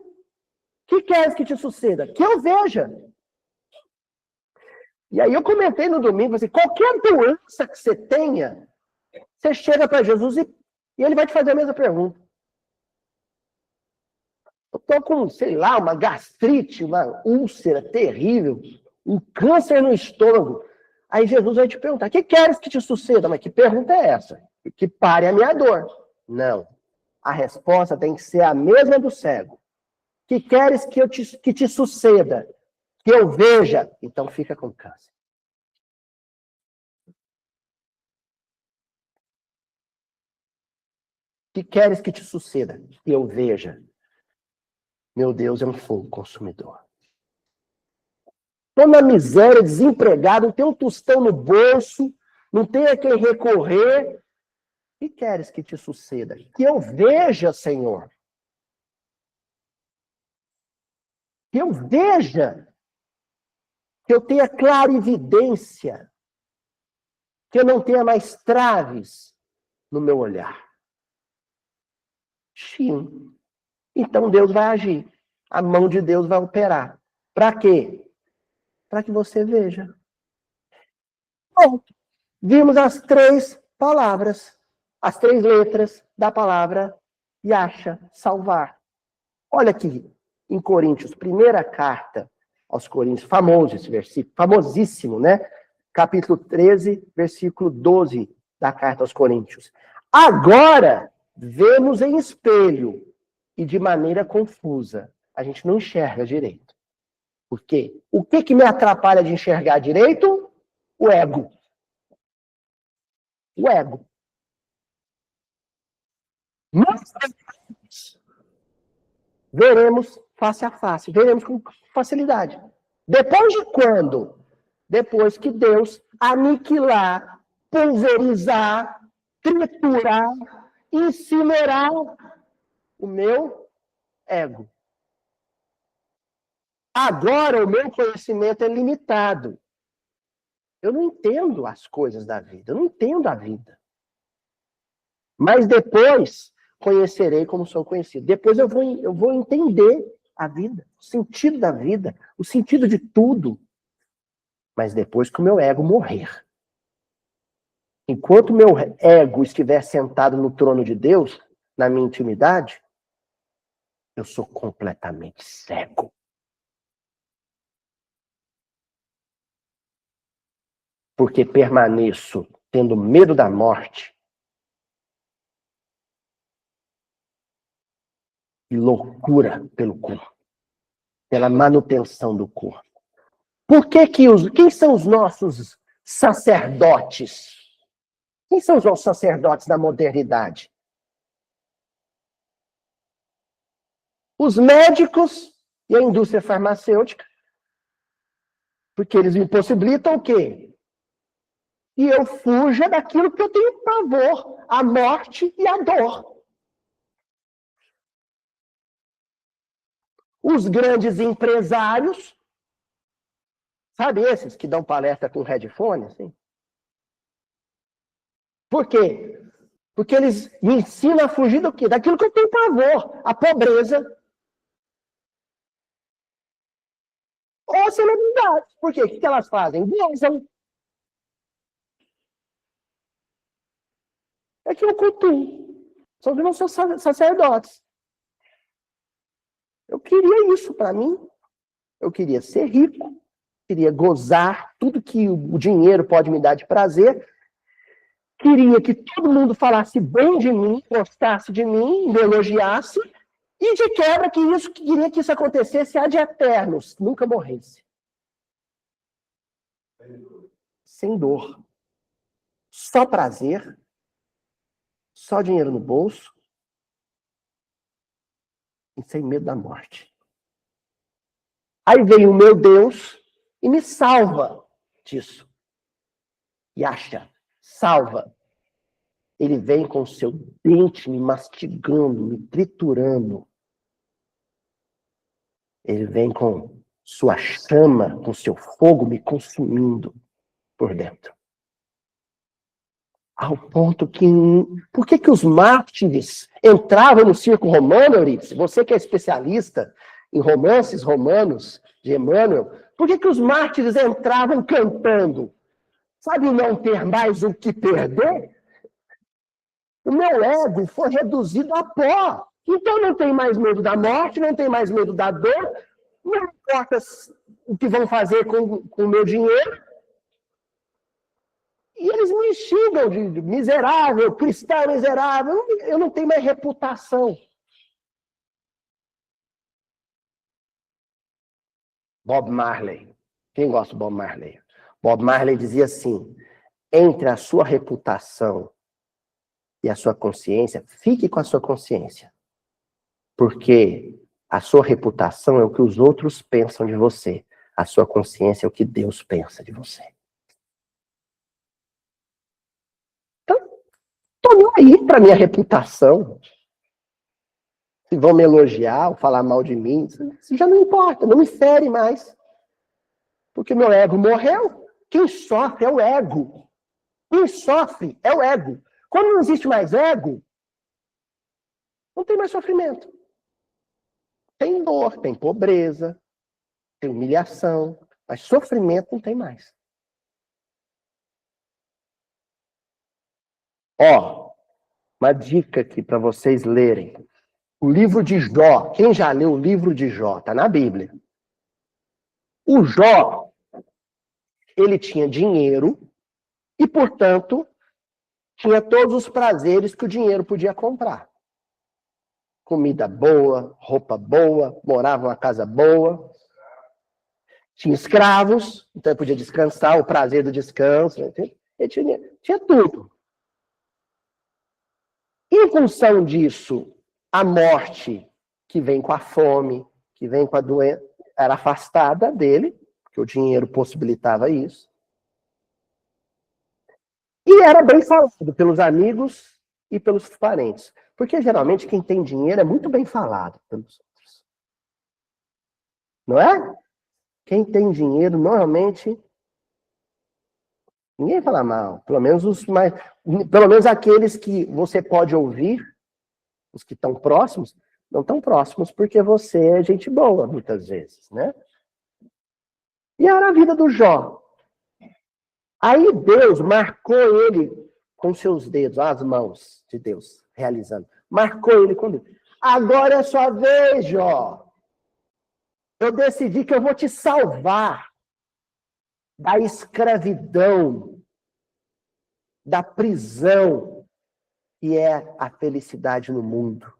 Que queres que te suceda? Que eu veja. E aí eu comentei no domingo, assim, qualquer doença que você tenha, você chega para Jesus e ele vai te fazer a mesma pergunta. Eu estou com, sei lá, uma gastrite, uma úlcera terrível, um câncer no estômago. Aí Jesus vai te perguntar, que queres que te suceda? Mas que pergunta é essa? Que pare a minha dor. Não. A resposta tem que ser a mesma do cego. Que queres que te suceda? Que eu veja? Então fica com câncer. Que queres que te suceda? Que eu veja. Meu Deus, é um fogo consumidor. Estou na miséria, desempregado, não tenho um tostão no bolso, não tenho a quem recorrer. Que queres que te suceda? Que eu veja, Senhor. Que eu veja. Que eu tenha clarividência. Que eu não tenha mais traves no meu olhar. Sim. Então Deus vai agir. A mão de Deus vai operar. Para quê? Para que você veja. Bom, vimos as 3 palavras, as 3 letras da palavra Yasha, salvar. Olha aqui, em Coríntios, primeira carta aos Coríntios, famoso esse versículo, famosíssimo, né? Capítulo 13, versículo 12 da carta aos Coríntios. Agora, vemos em espelho e de maneira confusa. A gente não enxerga direito. Por quê? O que me atrapalha de enxergar direito? O ego. O ego. Mas veremos face a face, veremos com facilidade. Depois de quando? Depois que Deus aniquilar, pulverizar, triturar, incinerar o meu ego. Agora o meu conhecimento é limitado. Eu não entendo as coisas da vida, eu não entendo a vida. Mas depois conhecerei como sou conhecido. Depois eu vou entender a vida, o sentido da vida, o sentido de tudo. Mas depois que o meu ego morrer. Enquanto o meu ego estiver sentado no trono de Deus, na minha intimidade, eu sou completamente cego. Porque permaneço tendo medo da morte e loucura pelo corpo, pela manutenção do corpo. Por que quem são os nossos sacerdotes? Quem são os nossos sacerdotes da modernidade? Os médicos e a indústria farmacêutica. Porque eles me possibilitam o quê? E eu fuja daquilo que eu tenho pavor, a morte e a dor. Os grandes empresários, sabe esses que dão palestra com headphone, assim? Por quê? Porque eles me ensinam a fugir do quê? Daquilo que eu tenho pavor, a pobreza ou a celebridade. Por quê? O que elas fazem? Gozam. É que eu cultuo. São os meus sacerdotes. Eu queria isso para mim. Eu queria ser rico. Queria gozar tudo que o dinheiro pode me dar de prazer. Queria que todo mundo falasse bem de mim, gostasse de mim, me elogiasse. E de quebra queria que isso acontecesse ad eternos, nunca morresse. Sem dor. Só prazer. Só dinheiro no bolso. E sem medo da morte. Aí vem o meu Deus e me salva disso. Yasha, salva. Ele vem com o seu dente me mastigando, me triturando. Ele vem com sua chama, com seu fogo me consumindo por dentro. Ao ponto que... Por que os mártires entravam no circo romano, Euridice? Você que é especialista em romances romanos de Emmanuel, por que os mártires entravam cantando? Sabe não ter mais o que perder? O meu ego foi reduzido a pó. Então não tem mais medo da morte, não tem mais medo da dor, não importa o que vão fazer com o meu dinheiro. E eles me xingam de miserável, cristão miserável. Eu não tenho mais reputação. Bob Marley. Quem gosta do Bob Marley? Bob Marley dizia assim: entre a sua reputação e a sua consciência, fique com a sua consciência. Porque a sua reputação é o que os outros pensam de você. A sua consciência é o que Deus pensa de você. Então, tô nem aí para minha reputação. Se vão me elogiar ou falar mal de mim, isso já não importa, não me fere mais. Porque meu ego morreu. Quem sofre é o ego. Quem sofre é o ego. Quando não existe mais ego, não tem mais sofrimento. Tem dor, tem pobreza, tem humilhação, mas sofrimento não tem mais. Ó, uma dica aqui para vocês lerem. O livro de Jó. Quem já leu o livro de Jó? Está na Bíblia. O Jó, ele tinha dinheiro e, portanto, tinha todos os prazeres que o dinheiro podia comprar. Comida boa, roupa boa, morava numa casa boa. Tinha escravos, então ele podia descansar, o prazer do descanso. Ele tinha tudo. Em função disso, a morte que vem com a fome, que vem com a doença, era afastada dele, porque o dinheiro possibilitava isso. E era bem falado pelos amigos e pelos parentes. Porque, geralmente, quem tem dinheiro é muito bem falado pelos outros. Não é? Quem tem dinheiro, normalmente, ninguém fala mal. Pelo menos aqueles que você pode ouvir, os que estão próximos, não estão próximos porque você é gente boa, muitas vezes, né? E era a vida do Jó. Aí Deus marcou ele com seus dedos, as mãos de Deus, realizando. Marcou ele com Deus. Agora é sua vez, Jó. Eu decidi que eu vou te salvar da escravidão, da prisão, que é a felicidade no mundo.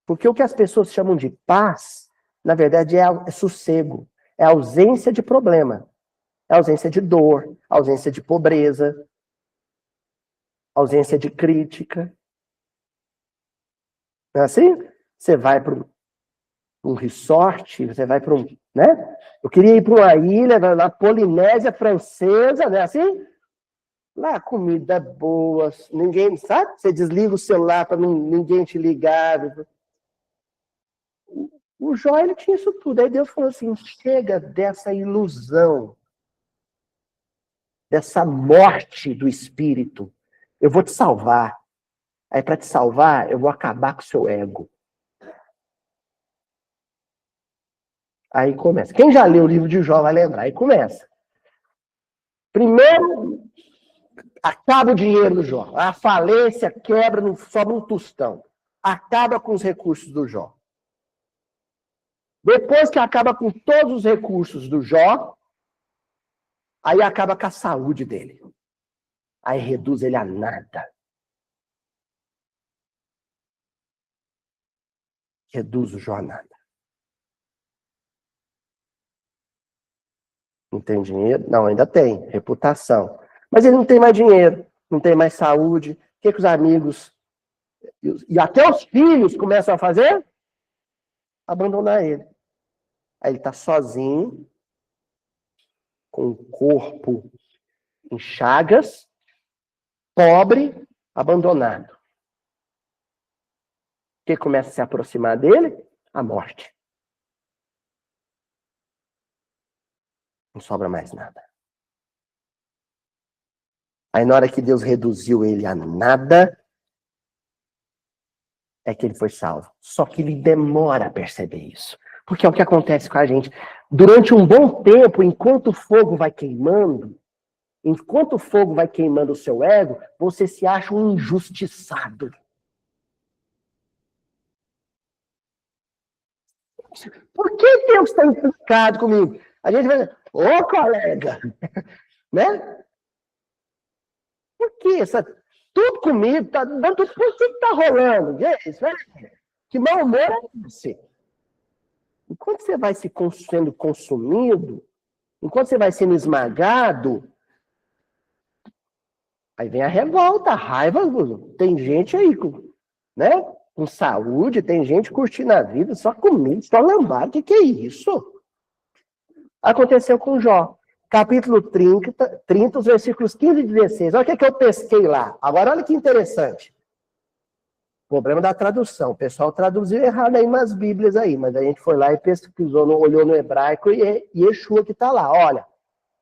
Porque o que as pessoas chamam de paz, na verdade, é sossego, é ausência de problema, é ausência de dor, ausência de pobreza, ausência de crítica. Não é assim? Você vai para um resort, você vai para né? Eu queria ir para uma ilha na Polinésia Francesa, não é assim? Lá comida é boa, ninguém, sabe? Você desliga o celular para ninguém te ligar. O Jó, ele tinha isso tudo. Aí Deus falou assim, chega dessa ilusão, dessa morte do espírito. Eu vou te salvar. Aí, para te salvar, eu vou acabar com o seu ego. Aí começa. Quem já leu o livro de Jó vai lembrar. Aí começa. Primeiro, acaba o dinheiro do Jó. A falência quebra, não sobra um tostão. Acaba com os recursos do Jó. Depois que acaba com todos os recursos do Jó, aí acaba com a saúde dele. Aí reduz ele a nada. Reduz o Jó a nada. Não tem dinheiro? Não, ainda tem. Reputação. Mas ele não tem mais dinheiro, não tem mais saúde. O que os amigos e até os filhos começam a fazer? Abandonar ele. Aí ele está sozinho, com o corpo em chagas, pobre, abandonado. O que começa a se aproximar dele? A morte. Não sobra mais nada. Aí na hora que Deus reduziu ele a nada, é que ele foi salvo. Só que ele demora a perceber isso. Porque é o que acontece com a gente. Durante um bom tempo, enquanto o fogo vai queimando o seu ego, você se acha um injustiçado. Por que Deus está implicado comigo? A gente vai dizer, ô colega, né? Por que? Tudo comigo, tá dando tudo. Por que está rolando? Que mau humor é esse? Enquanto você vai sendo consumido, enquanto você vai sendo esmagado, aí vem a revolta, a raiva. Tem gente aí, né? Com saúde, tem gente curtindo a vida, só comida, só lambada. O que é isso? Aconteceu com Jó. Capítulo 30, os versículos 15 e 16. Olha o que eu pesquei lá. Agora, olha que interessante. Problema da tradução. O pessoal traduziu errado aí umas bíblias aí, mas a gente foi lá e pesquisou, olhou no hebraico e Yeshua que está lá. Olha,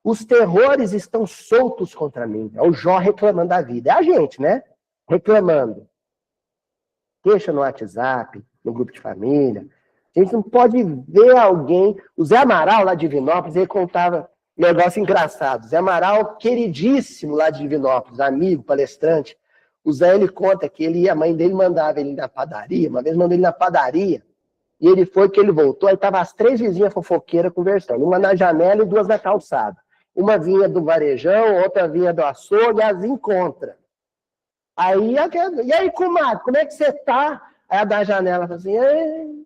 Os terrores estão soltos contra mim. É o Jó reclamando da vida. É a gente, né? Reclamando. Deixa no WhatsApp, no grupo de família. A gente não pode ver alguém... O Zé Amaral, lá de Divinópolis, ele contava um negócio engraçado. Zé Amaral, queridíssimo lá de Divinópolis, amigo, palestrante. O Zé, ele conta que a mãe dele mandava ele na padaria. Uma vez mandou ele na padaria. E ele foi, que ele voltou, aí estavam as 3 vizinhas fofoqueiras conversando. Uma na janela e 2 na calçada. Uma vinha do varejão, outra vinha do açougue, e as encontra. Aí, e aí, comadre, como é que você tá? Aí a da janela fala assim,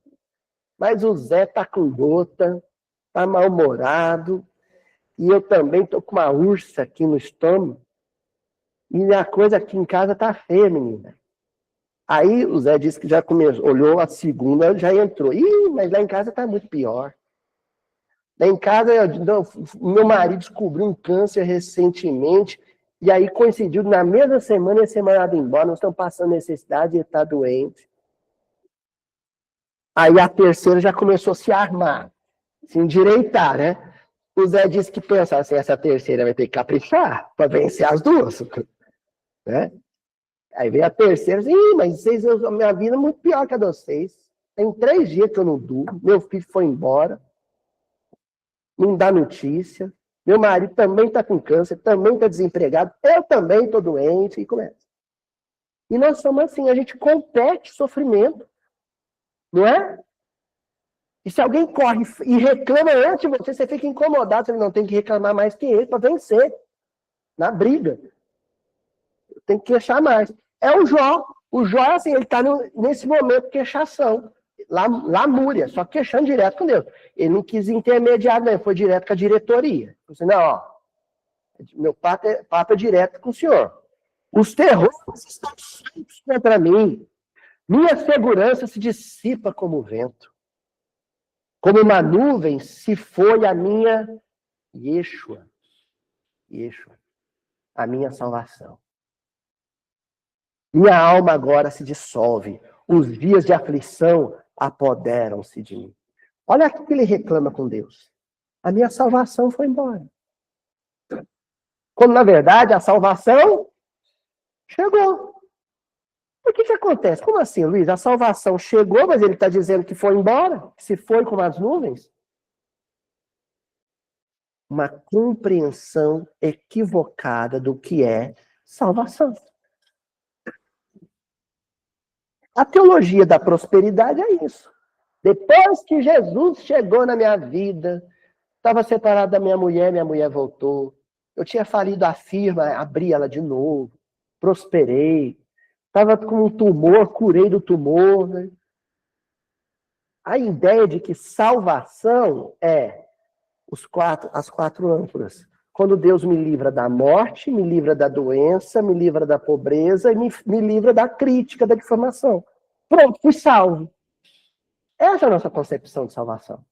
mas o Zé tá com gota, tá mal-humorado, e eu também tô com uma ursa aqui no estômago, e a coisa aqui em casa tá feia, menina. Aí o Zé disse que já começou, olhou a segunda, já entrou. Ih, mas lá em casa tá muito pior. Lá em casa, meu marido descobriu um câncer recentemente, e aí coincidiu na mesma semana, ele ser mandado embora, nós estamos passando necessidade, ele está doente. Aí a terceira já começou a se armar, se endireitar, né? O Zé disse que pensava assim, essa terceira vai ter que caprichar para vencer as duas, né? Aí veio a terceira, assim, mas a minha vida é muito pior que a de vocês. Tem 3 dias que eu não durmo, meu filho foi embora, não dá notícia, meu marido também está com câncer, também está desempregado, eu também estou doente, e começa. E nós somos assim, a gente compete sofrimento, não é? E se alguém corre e reclama antes de você fica incomodado, você não tem que reclamar mais que ele para vencer na briga. Tem que queixar mais. É o Jó. O Jó é assim, ele está nesse momento de queixação. Lamúria, só queixando direto com Deus. Ele não quis intermediar, não, ele foi direto com a diretoria. Ele disse, não, ó, meu papo é direto com o senhor. Os terrores estão soltos contra mim. Minha segurança se dissipa como o vento. Como uma nuvem se foi a minha Yeshua, a minha salvação. Minha alma agora se dissolve. Os dias de aflição apoderam-se de mim. Olha o que ele reclama com Deus. A minha salvação foi embora. Quando, na verdade, a salvação chegou. O que acontece? Como assim, Luiz? A salvação chegou, mas ele está dizendo que foi embora? Que se foi como as nuvens? Uma compreensão equivocada do que é salvação. A teologia da prosperidade é isso. Depois que Jesus chegou na minha vida, estava separado da minha mulher voltou. Eu tinha falido a firma, abri ela de novo, prosperei. Estava com um tumor, curei do tumor. Né? A ideia de que salvação é as 4 âncoras. Quando Deus me livra da morte, me livra da doença, me livra da pobreza e me livra da crítica, da difamação. Pronto, fui salvo. Essa é a nossa concepção de salvação.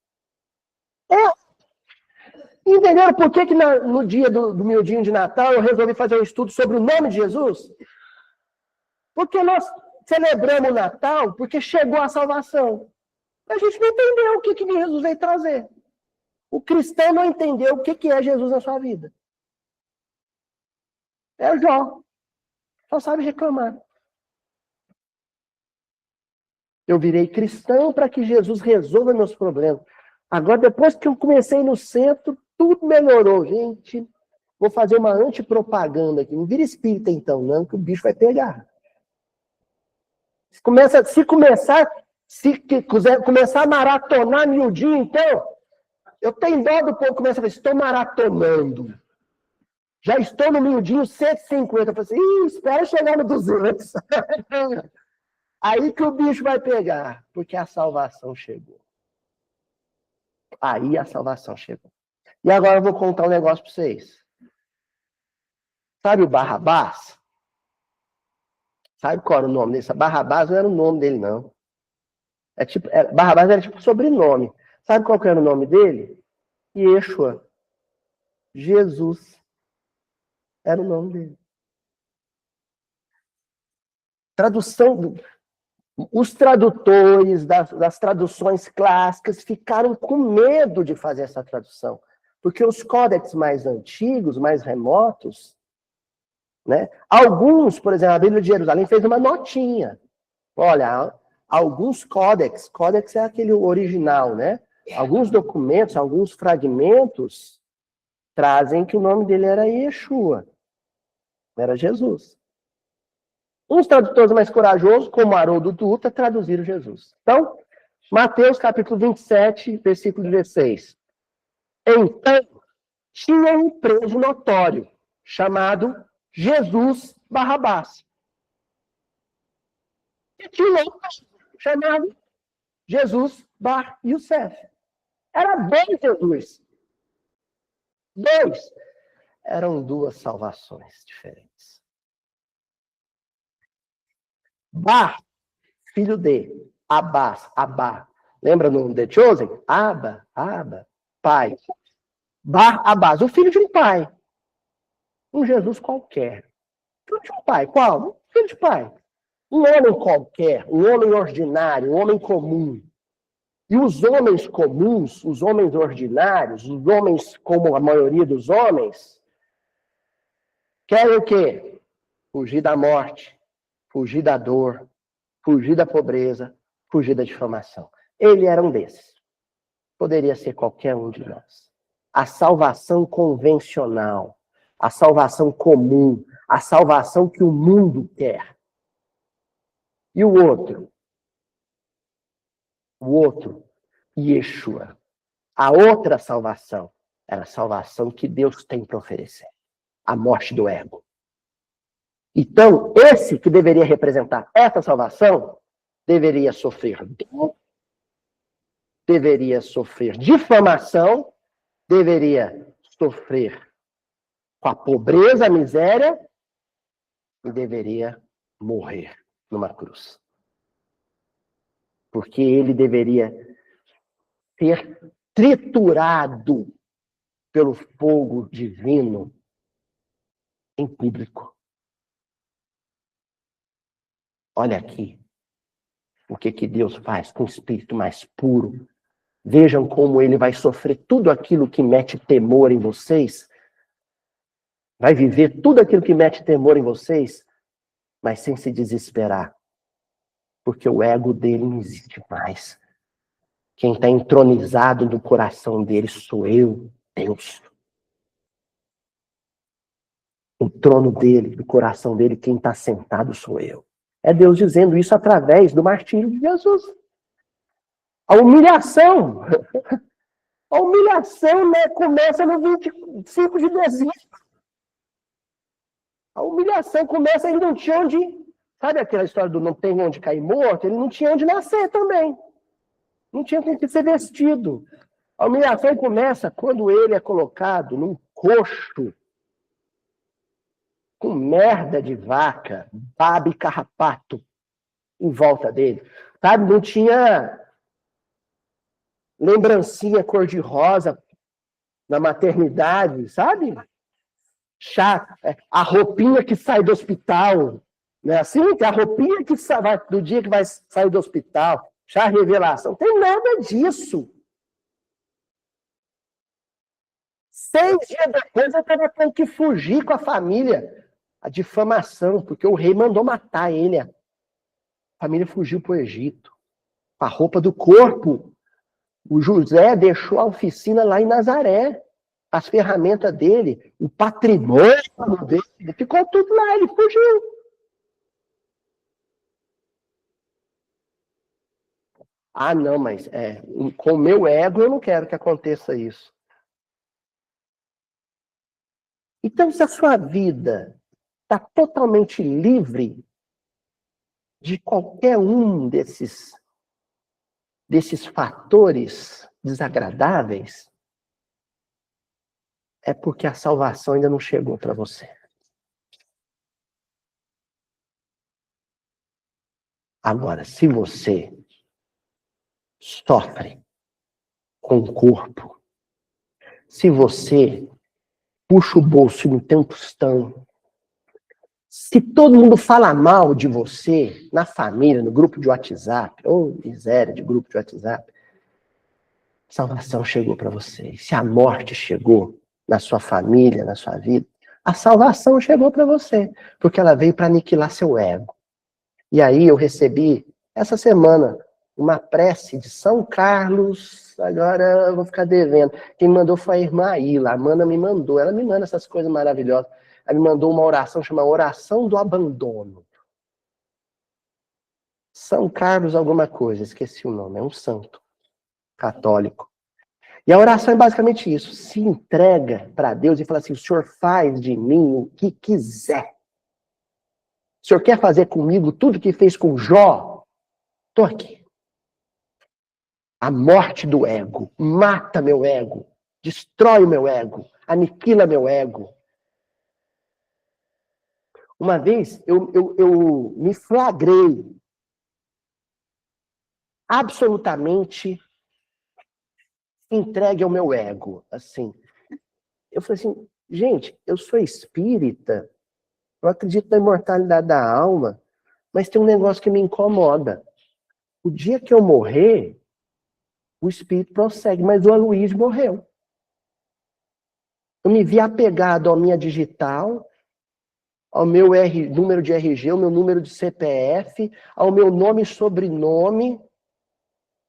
Entenderam por que no dia do miudinho de Natal eu resolvi fazer um estudo sobre o nome de Jesus? Porque nós celebramos o Natal porque chegou a salvação. A gente não entendeu o que Jesus veio trazer. O cristão não entendeu o que é Jesus na sua vida. É o Jó. Só sabe reclamar. Eu virei cristão para que Jesus resolva meus problemas. Agora, depois que eu comecei no centro, tudo melhorou. Gente, vou fazer uma antipropaganda aqui. Não vira espírita então, não, que o bicho vai pegar. Se começar a maratonar miudinho, então, eu tenho dó do povo que começa a falar, estou maratonando. Já estou no miudinho 150. Eu falei assim, espera chegar no 200. Aí que o bicho vai pegar, porque a salvação chegou. Aí a salvação chegou. E agora eu vou contar um negócio para vocês. Sabe o Barrabás? Sabe qual era o nome dele? Barrabás não era o nome dele, não. Barrabás era tipo sobrenome. Sabe qual que era o nome dele? Yeshua. Jesus. Era o nome dele. Tradução. Os tradutores das traduções clássicas ficaram com medo de fazer essa tradução. Porque os códex mais antigos, mais remotos, né? Alguns, por exemplo, a Bíblia de Jerusalém fez uma notinha. Olha, alguns códex é aquele original, né? Alguns documentos, alguns fragmentos trazem que o nome dele era Yeshua, era Jesus. Uns tradutores mais corajosos, como Haroldo Dutra, traduziram Jesus. Então, Mateus capítulo 27, versículo 16. Então, tinha um preso notório, chamado Jesus Barrabás. E tinha um outro chamado Jesus Bar Youssef. Era dois Jesus. Dois. Eram duas salvações diferentes. Bar, filho de Abás, Abá. Lembra no The Chosen? Abba, pai. Bar Abás, o filho de um pai. Um Jesus qualquer. Filho de um pai, qual? Um filho de pai. Um homem qualquer, um homem ordinário, um homem comum. E os homens comuns, os homens ordinários, os homens como a maioria dos homens, querem o quê? Fugir da morte, fugir da dor, fugir da pobreza, fugir da difamação. Ele era um desses. Poderia ser qualquer um de nós. A salvação convencional, a salvação comum, a salvação que o mundo quer. E o outro? O outro, Yeshua. A outra salvação era a salvação que Deus tem para oferecer. A morte do ego. Então, esse que deveria representar essa salvação, deveria sofrer dor, deveria sofrer difamação, deveria sofrer com a pobreza, a miséria, e deveria morrer numa cruz. Porque ele deveria ser triturado pelo fogo divino em público. Olha aqui o que Deus faz com o espírito mais puro. Vejam como ele vai sofrer tudo aquilo que mete temor em vocês. Vai viver tudo aquilo que mete temor em vocês, mas sem se desesperar. Porque o ego dele não existe mais. Quem está entronizado no coração dele sou eu, Deus. O trono dele, do coração dele, quem está sentado sou eu. É Deus dizendo isso através do martírio de Jesus. A humilhação. A humilhação, né, começa no 25 de dezembro. A humilhação começa, ele não tinha onde... Sabe aquela história do não tem onde cair morto? Ele não tinha onde nascer também. Não tinha com que ser vestido. A humilhação começa quando ele é colocado num coxo com merda de vaca, baba e carrapato em volta dele. Sabe, não tinha lembrancinha cor-de-rosa na maternidade, sabe? A roupinha que sai do hospital, não é assim? A roupinha que sai do dia que vai sair do hospital, chá revelação, não tem nada disso. 6 dias depois eu estava tendo que fugir com a família. A difamação, porque o rei mandou matar ele. A família fugiu para o Egito. Com a roupa do corpo. O José deixou a oficina lá em Nazaré. As ferramentas dele, o patrimônio dele, ficou tudo lá, ele fugiu. Ah, não, mas com o meu ego eu não quero que aconteça isso. Então, se a sua vida está totalmente livre de qualquer um desses fatores desagradáveis, é porque a salvação ainda não chegou para você. Agora, se você sofre com o corpo, se você puxa o bolso e não tem um tostão, se todo mundo fala mal de você, na família, no grupo de WhatsApp, ou miséria de grupo de WhatsApp, salvação chegou para você. Se a morte chegou na sua família, na sua vida, a salvação chegou para você, porque ela veio para aniquilar seu ego. E aí eu recebi, essa semana, uma prece de São Carlos, agora eu vou ficar devendo. Quem me mandou foi a irmã Ila, a Mana me mandou, ela me manda essas coisas maravilhosas. Ela me mandou uma oração chamada Oração do Abandono. São Carlos alguma coisa, esqueci o nome, é um santo católico. E a oração é basicamente isso, se entrega para Deus e fala assim, o Senhor faz de mim o que quiser. O Senhor quer fazer comigo tudo que fez com Jó? Estou aqui. A morte do ego, mata meu ego, destrói o meu ego, aniquila meu ego. Uma vez eu me flagrei absolutamente entregue ao meu ego, assim. Eu falei assim, gente, eu sou espírita, eu acredito na imortalidade da alma, mas tem um negócio que me incomoda. O dia que eu morrer, o espírito prossegue, mas o Aloysio morreu. Eu me vi apegado à minha digital, ao meu número de RG, ao meu número de CPF, ao meu nome e sobrenome.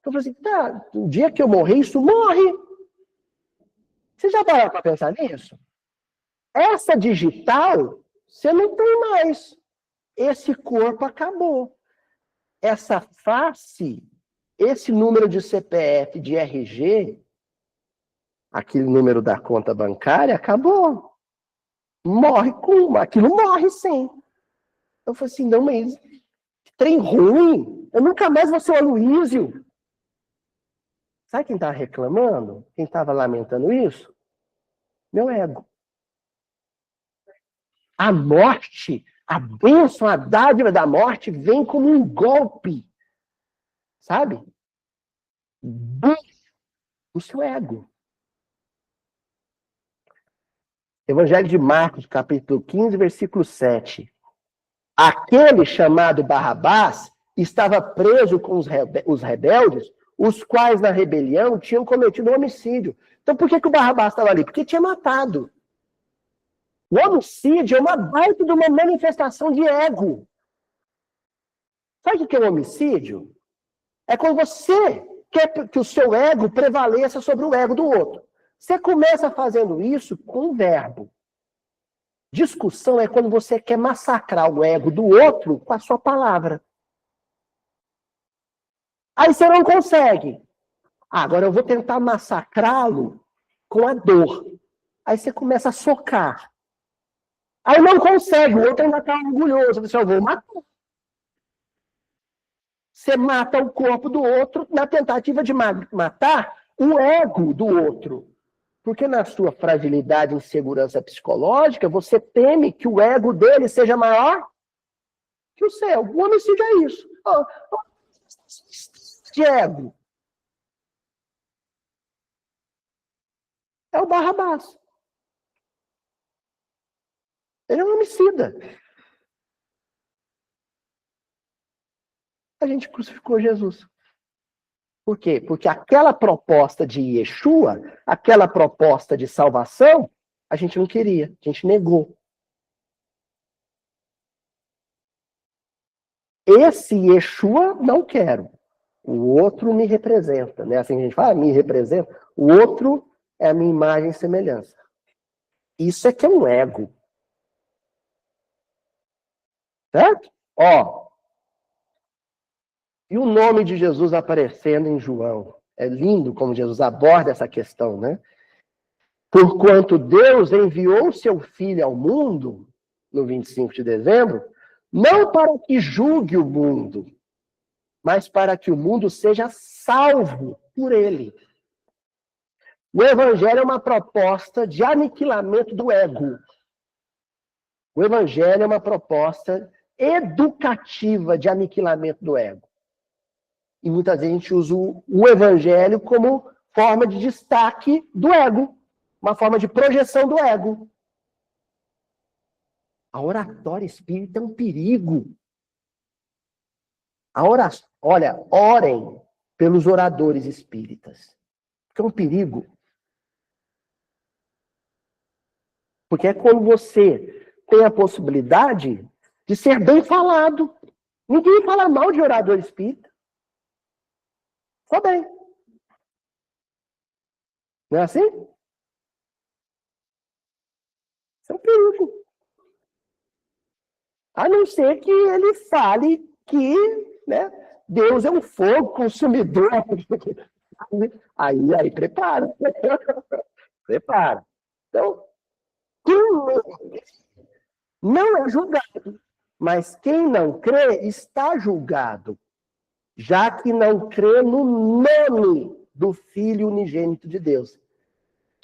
Eu falei assim, tá, o dia que eu morrer, isso morre. Você já parou para pensar nisso? Essa digital, você não tem mais. Esse corpo acabou. Essa face, esse número de CPF, de RG, aquele número da conta bancária, acabou. Morre com aquilo morre sim. Eu falei assim, não, mas trem ruim. Eu nunca mais vou ser o Aloysio. Sabe quem estava reclamando? Quem estava lamentando isso? Meu ego. A morte, a bênção, a dádiva da morte vem como um golpe. Sabe? O seu ego. Evangelho de Marcos, capítulo 15, versículo 7. Aquele chamado Barrabás estava preso com os rebeldes, os quais na rebelião tinham cometido homicídio. Então por que o Barrabás estava ali? Porque tinha matado. O homicídio é uma baita de uma manifestação de ego. Sabe o que é o homicídio? É quando você quer que o seu ego prevaleça sobre o ego do outro. Você começa fazendo isso com um verbo. Discussão é quando você quer massacrar o ego do outro com a sua palavra. Aí você não consegue. Agora eu vou tentar massacrá-lo com a dor. Aí você começa a socar. Aí não consegue, o outro ainda está orgulhoso. Você, eu vou matar. Você mata o corpo do outro na tentativa de matar o ego do outro. Porque na sua fragilidade e insegurança psicológica, você teme que o ego dele seja maior que o seu. O homicídio é isso. De ego. É o Barrabás. Ele é um homicida. A gente crucificou Jesus. Por quê? Porque aquela proposta de Yeshua, aquela proposta de salvação, a gente não queria, a gente negou. Esse Yeshua não quero. O outro me representa, né? Assim a gente fala, me representa. O outro é a minha imagem e semelhança. Isso é que é um ego. Certo? Ó. E o nome de Jesus aparecendo em João. É lindo como Jesus aborda essa questão, né? Porquanto Deus enviou seu Filho ao mundo, no 25 de dezembro, não para que julgue o mundo, mas para que o mundo seja salvo por ele. O Evangelho é uma proposta de aniquilamento do ego. O Evangelho é uma proposta educativa de aniquilamento do ego. E muitas vezes a gente usa o Evangelho como forma de destaque do ego. Uma forma de projeção do ego. A oratória espírita é um perigo. Olha, orem pelos oradores espíritas. que é um perigo. Porque é quando você tem a possibilidade de ser bem falado. Ninguém fala mal de orador espírita. Só bem. Não é assim? Isso é um perigo. A não ser que ele fale que, né, Deus é um fogo consumidor. Aí prepara. Prepara. Então, quem não é julgado, mas quem não crê está julgado, já que não crê no nome do Filho unigênito de Deus. O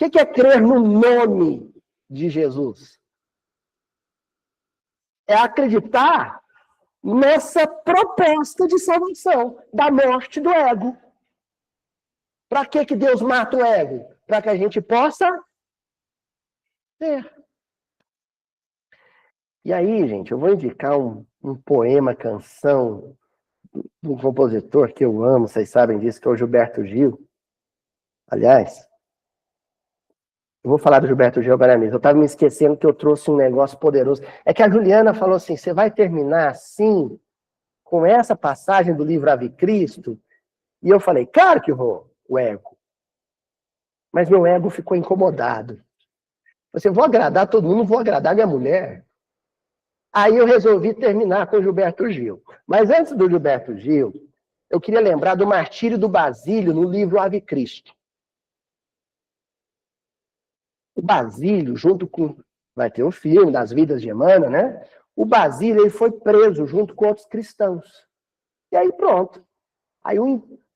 que é crer no nome de Jesus? É acreditar nessa proposta de salvação, da morte do ego. Para que Deus mata o ego? Para que a gente possa ter. E aí, gente, eu vou indicar um poema, canção, de um compositor que eu amo, vocês sabem disso, que é o Gilberto Gil. Aliás, eu vou falar do Gilberto Gil agora mesmo. Eu estava me esquecendo que eu trouxe um negócio poderoso. É que a Juliana falou assim, você vai terminar assim, com essa passagem do livro Ave Cristo? E eu falei, claro que vou, o ego. Mas meu ego ficou incomodado. Eu vou agradar todo mundo, vou agradar minha mulher. Aí eu resolvi terminar com o Gilberto Gil. Mas antes do Gilberto Gil, eu queria lembrar do martírio do Basílio no livro Ave Cristo. O Basílio, junto com... Vai ter um filme das vidas de Emmanuel, né? O Basílio, ele foi preso junto com outros cristãos. E aí pronto. Aí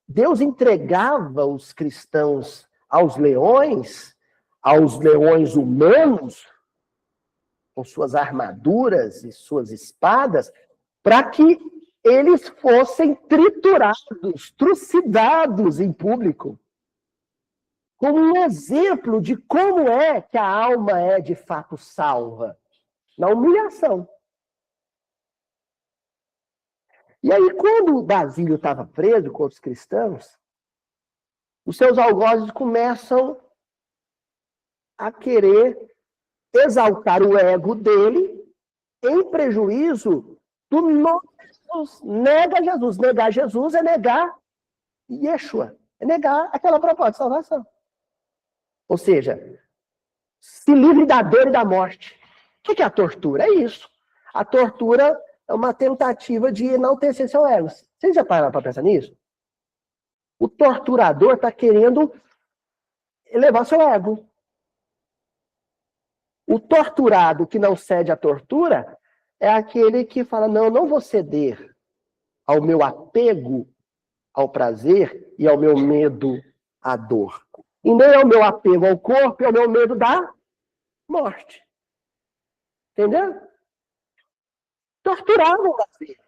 Deus entregava os cristãos aos leões humanos, com suas armaduras e suas espadas, para que eles fossem triturados, trucidados em público, como um exemplo de como é que a alma é de fato salva, na humilhação. E aí, quando o Basílio estava preso com os cristãos, os seus algozes começam a querer exaltar o ego dele em prejuízo do nome de Jesus. Nega Jesus. Negar Jesus é negar Yeshua. É negar aquela proposta de salvação. Ou seja, se livre da dor e da morte. O que é a tortura? É isso. A tortura é uma tentativa de enaltecer seu ego. Vocês já pararam para pensar nisso? O torturador está querendo elevar seu ego. O torturado que não cede à tortura é aquele que fala, não, eu não vou ceder ao meu apego ao prazer e ao meu medo à dor. E nem ao meu apego ao corpo e ao meu medo da morte. Entendeu? Torturavam o Basílio.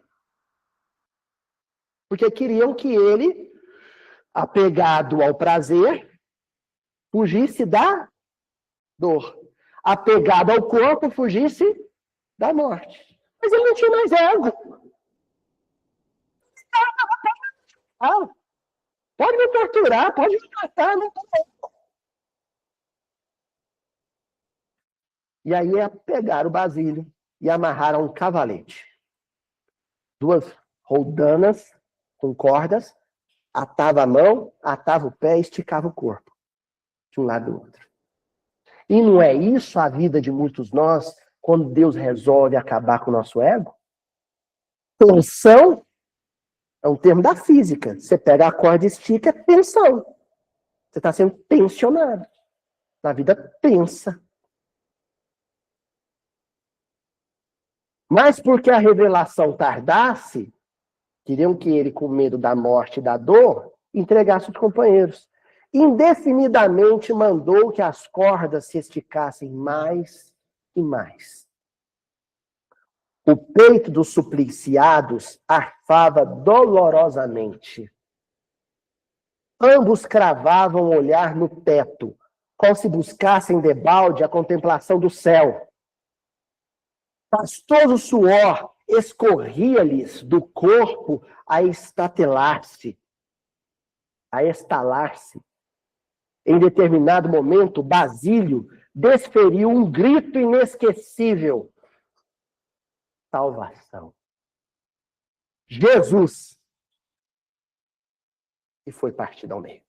Porque queriam que ele, apegado ao prazer, fugisse da dor. Apegado ao corpo, fugisse da morte. Mas ele não tinha mais ego. Pode me torturar, pode me matar, não tem ego. E aí pegaram o Basílio e amarraram um cavalete. 2 roldanas com cordas, atava a mão, atava o pé e esticava o corpo. De um lado do outro. E não é isso a vida de muitos nós, quando Deus resolve acabar com o nosso ego? Tensão é um termo da física. Você pega a corda e estica, é tensão. Você está sendo tensionado. Na vida tensa. Mas porque a revelação tardasse, queriam que ele, com medo da morte e da dor, entregasse os companheiros. Indefinidamente mandou que as cordas se esticassem mais e mais. O peito dos supliciados arfava dolorosamente. Ambos cravavam o olhar no teto, como se buscassem debalde a contemplação do céu. Pastoso suor escorria-lhes do corpo a estatelar-se, a estalar-se. Em determinado momento, Basílio desferiu um grito inesquecível: salvação. Jesus! E foi partido ao meio.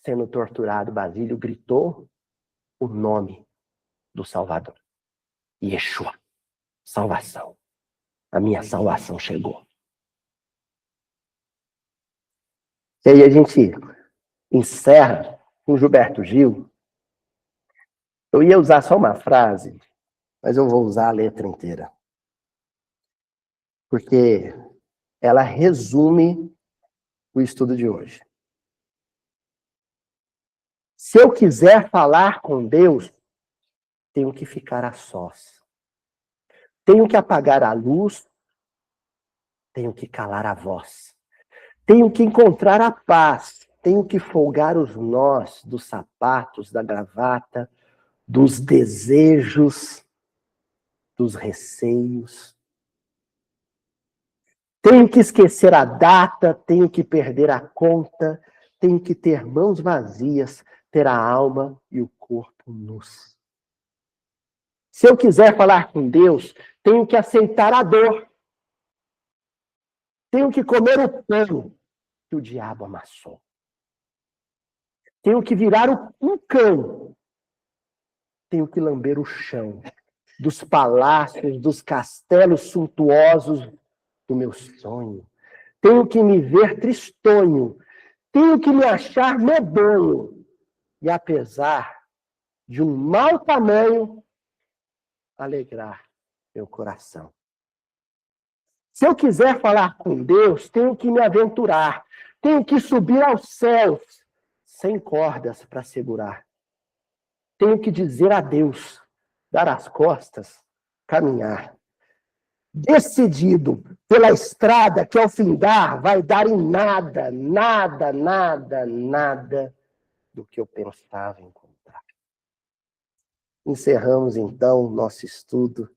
Sendo torturado, Basílio gritou o nome do Salvador. Yeshua. Salvação. A minha salvação chegou. E aí a gente encerra com Gilberto Gil. Eu ia usar só uma frase, mas eu vou usar a letra inteira. Porque ela resume o estudo de hoje. Se eu quiser falar com Deus, tenho que ficar a sós. Tenho que apagar a luz, tenho que calar a voz. Tenho que encontrar a paz, tenho que folgar os nós dos sapatos, da gravata, dos desejos, dos receios. Tenho que esquecer a data, tenho que perder a conta, tenho que ter mãos vazias, ter a alma e o corpo nus. Se eu quiser falar com Deus, tenho que aceitar a dor. Tenho que comer o pão que o diabo amassou. Tenho que virar um cão. Tenho que lamber o chão dos palácios, dos castelos suntuosos do meu sonho. Tenho que me ver tristonho. Tenho que me achar medonho. E apesar de um mau tamanho, alegrar meu coração. Se eu quiser falar com Deus, tenho que me aventurar. Tenho que subir aos céus, sem cordas para segurar. Tenho que dizer adeus, dar as costas, caminhar. Decidido pela estrada que ao findar vai dar em nada, nada, nada, nada do que eu pensava encontrar. Encerramos então nosso estudo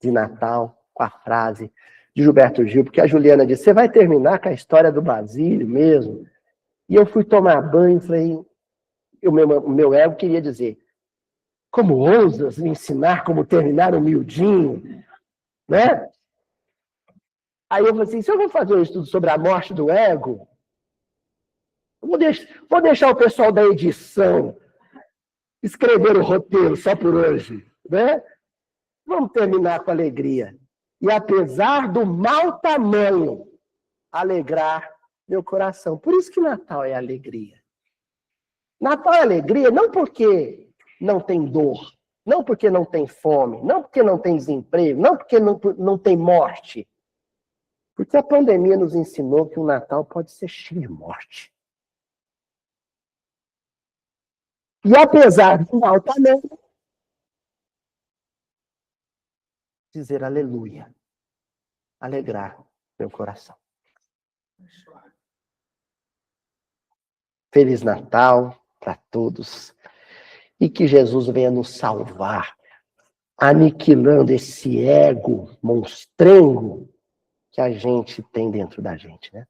de Natal com a frase de Gilberto Gil, porque a Juliana disse: você vai terminar com a história do Basílio mesmo? E eu fui tomar banho e falei, o meu ego queria dizer: como ousas me ensinar como terminar o miudinho, né? Aí eu falei assim, se eu vou fazer um estudo sobre a morte do ego, vou deixar o pessoal da edição escrever o roteiro só por hoje, né? Vamos terminar com alegria. E apesar do mau tamanho, alegrar meu coração. Por isso que Natal é alegria. Natal é alegria não porque não tem dor, não porque não tem fome, não porque não tem desemprego, não porque não tem morte. Porque a pandemia nos ensinou que o Natal pode ser cheio de morte. E apesar do mau tamanho, dizer aleluia, alegrar meu coração. Feliz Natal para todos e que Jesus venha nos salvar, aniquilando esse ego monstrengo que a gente tem dentro da gente, né?